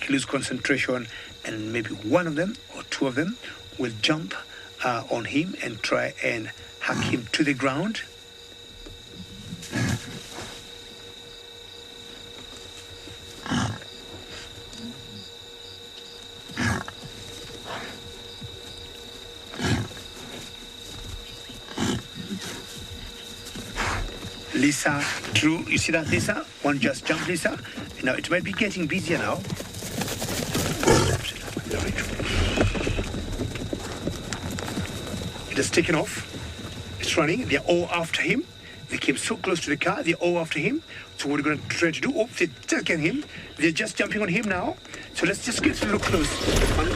lose concentration, and maybe one of them or two of them will jump on him and try and hack him to the ground. Lisa, Drew, you see that, Lisa? One just jumped, Lisa. Now, it might be getting busier now. It has taken off. It's running. They're all after him. They came so close to the car. They're all after him. So what are we going to try to do? Oh, they're taking him. They're just jumping on him now. So let's just get a little close.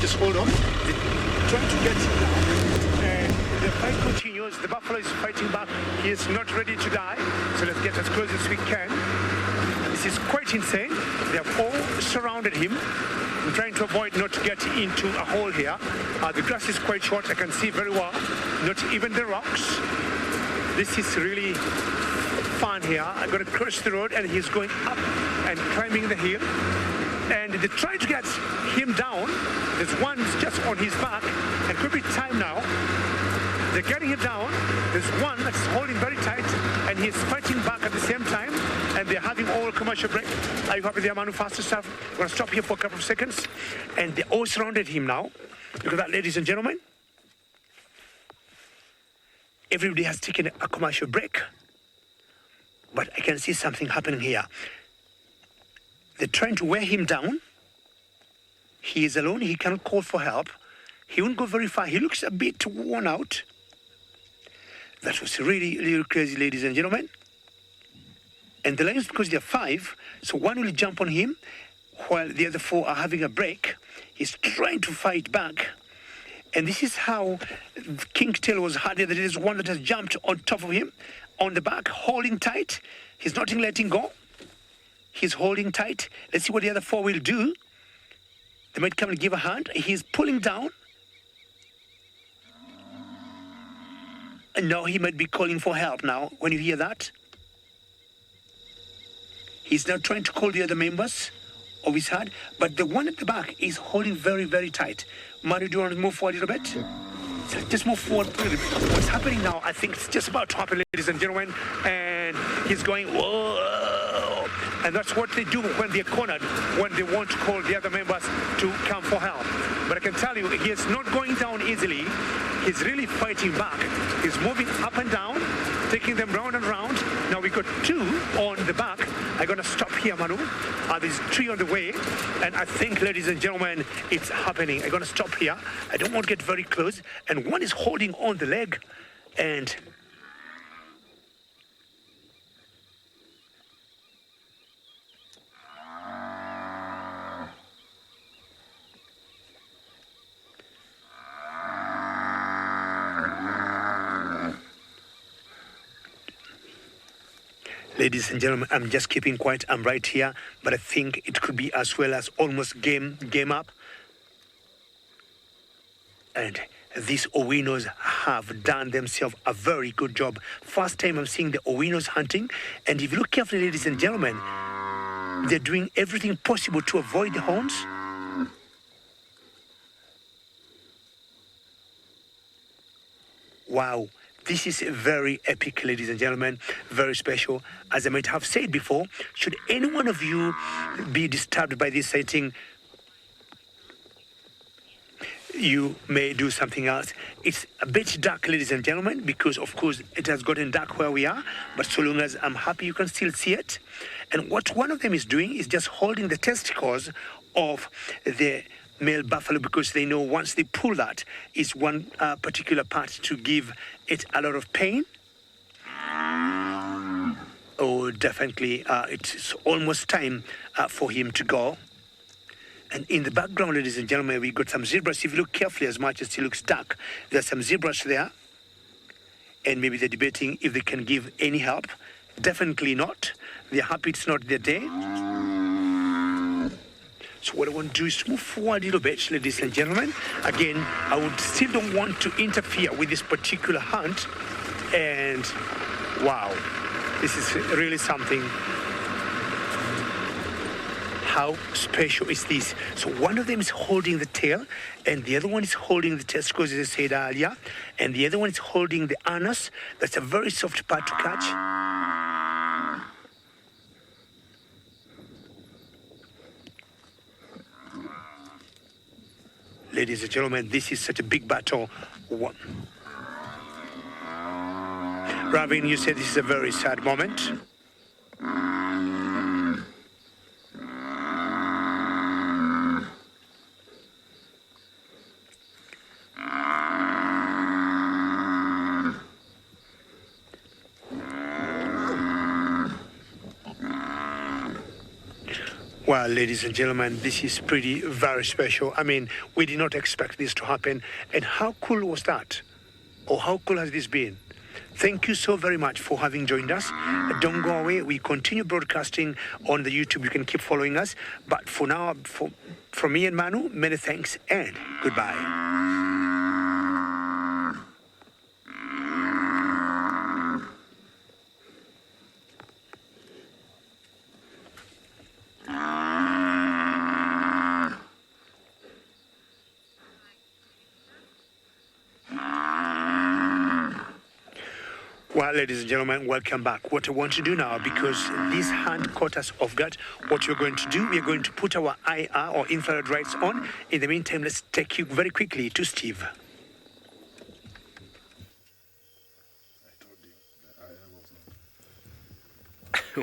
Just hold on. They're trying to get him now. The fight continues. The buffalo is fighting back. He is not ready to die. So let's get as close as we can. This is quite insane. They have all surrounded him. I'm trying to avoid not to get into a hole here. The grass is quite short. I can see very well. Not even the rocks. This is really fun here. I'm going to cross the road and he's going up and climbing the hill. And they're trying to get him down. There's one just on his back. And could be time now. They're getting him down. There's one that's holding very tight, and he's fighting back at the same time, and they're having all commercial break. Are you happy there, Manu? Faster stuff. We're going to stop here for a couple of seconds, and they all surrounded him now. Look at that, ladies and gentlemen. Everybody has taken a commercial break, but I can see something happening here. They're trying to wear him down. He is alone. He cannot call for help. He won't go very far. He looks a bit worn out. That was really, really crazy, ladies and gentlemen. And the lions, because they're 5, so one will jump on him while the other 4 are having a break. He's trying to fight back. And this is how King's tail was harder. There is one that has jumped on top of him, on the back, holding tight. He's not letting go. He's holding tight. Let's see what the other 4 will do. They might come and give a hand. He's pulling down. And now he might be calling for help now, when you hear that. He's now trying to call the other members of his herd, but the one at the back is holding very, very tight. Mario, do you want to move forward a little bit? Just move forward a little bit. What's happening now, I think it's just about to happen, ladies and gentlemen, and he's going, whoa! And that's what they do when they're cornered, when they want to call the other members to come for help. But I can tell you, he is not going down easily. He's really fighting back. He's moving up and down, taking them round and round. Now we got 2 on the back. I'm going to stop here, Manu. There's 3 on the way. And I think, ladies and gentlemen, it's happening. I'm going to stop here. I don't want to get very close. And one is holding on the leg. And ladies and gentlemen, I'm just keeping quiet. I'm right here, but I think it could be as well as almost game up. And these Owinos have done themselves a very good job. First time I'm seeing the Owinos hunting, and if you look carefully, ladies and gentlemen, they're doing everything possible to avoid the horns. Wow, This is very epic, ladies and gentlemen, very special. As I might have said before, should any one of you be disturbed by this sighting, you may do something else. It's a bit dark, ladies and gentlemen, because of course it has gotten dark where we are, but so long as I'm happy you can still see it. And what one of them is doing is just holding the testicles of the male buffalo, because they know once they pull that is one particular part to give it a lot of pain. Oh, definitely, it's almost time for him to go. And in the background, ladies and gentlemen, we got some zebras. If you look carefully, as much as it looks dark, there's some zebras there. And maybe they're debating if they can give any help. Definitely not. They're happy it's not their day. So what I want to do is move forward a little bit, ladies and gentlemen. Again, I would still don't want to interfere with this particular hunt. And wow, this is really something. How special is this? So one of them is holding the tail, and the other one is holding the testicles, as I said earlier, and the other one is holding the anus. That's a very soft part to catch. Ladies and gentlemen, this is such a big battle. Ravin, you said this is a very sad moment. Well, ladies and gentlemen, this is very special. I mean, we did not expect this to happen. And how cool was that? Or how cool has this been? Thank you so very much for having joined us. Don't go away. We continue broadcasting on the YouTube. You can keep following us. But for now, from me and Manu, many thanks and goodbye. Well, ladies and gentlemen, welcome back. What I want to do now, because this hunt caught us off guard, what we're going to do, we're going to put our IR or infrared lights on. In the meantime, let's take you very quickly to Steve.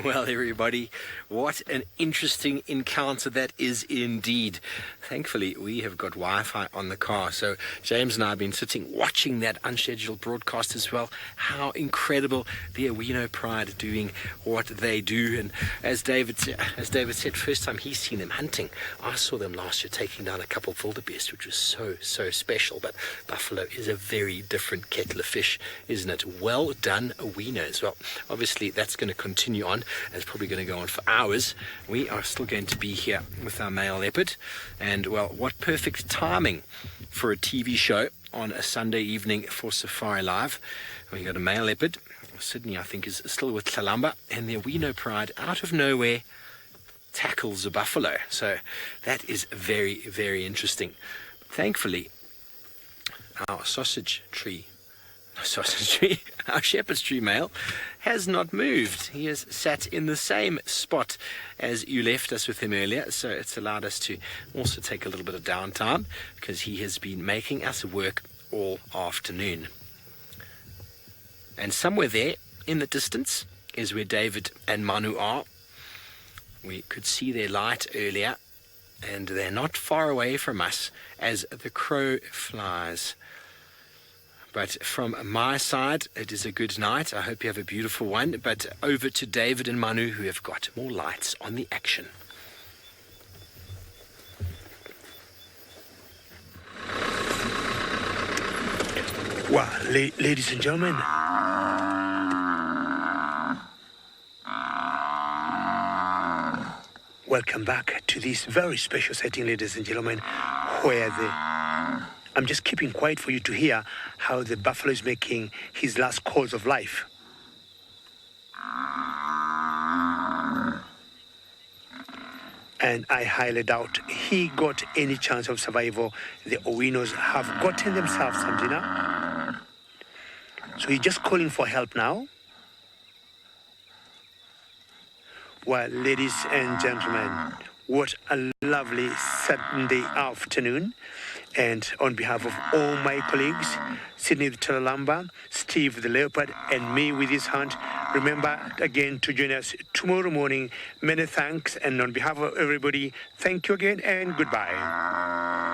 Well, everybody, what an interesting encounter that is indeed. Thankfully, we have got Wi-Fi on the car, so James and I have been sitting watching that unscheduled broadcast as well. How incredible the Awino Pride doing what they do. And as David said, first time he's seen them hunting. I saw them last year taking down a couple of wildebeest, which was so special. But buffalo is a very different kettle of fish, isn't it? Well done, Awinos. Well, obviously that's going to continue on. It's probably going to go on for hours. We are still going to be here with our male leopard. And, well, what perfect timing for a TV show on a Sunday evening for Safari Live. We got a male leopard. Sydney, I think, is still with Kalamba. And the Awino Pride, out of nowhere, tackles a buffalo. So that is very, very interesting. Thankfully, our our shepherd's tree male has not moved. He has sat in the same spot as you left us with him earlier, so it's allowed us to also take a little bit of downtime because he has been making us work all afternoon. And somewhere there in the distance is where David and Manu are. We could see their light earlier, and they're not far away from us as the crow flies. But from my side, it is a good night. I hope you have a beautiful one. But over to David and Manu, who have got more lights on the action. Well, ladies and gentlemen, welcome back to this very special setting, ladies and gentlemen, where I'm just keeping quiet for you to hear how the buffalo is making his last calls of life. And I highly doubt he got any chance of survival. The Owinos have gotten themselves some dinner. So he's just calling for help now. Well, ladies and gentlemen, what a lovely Sunday afternoon. And on behalf of all my colleagues, Sydney the Talalamba, Steve the Leopard, and me with his hunt, remember again to join us tomorrow morning. Many thanks, and on behalf of everybody, thank you again and goodbye.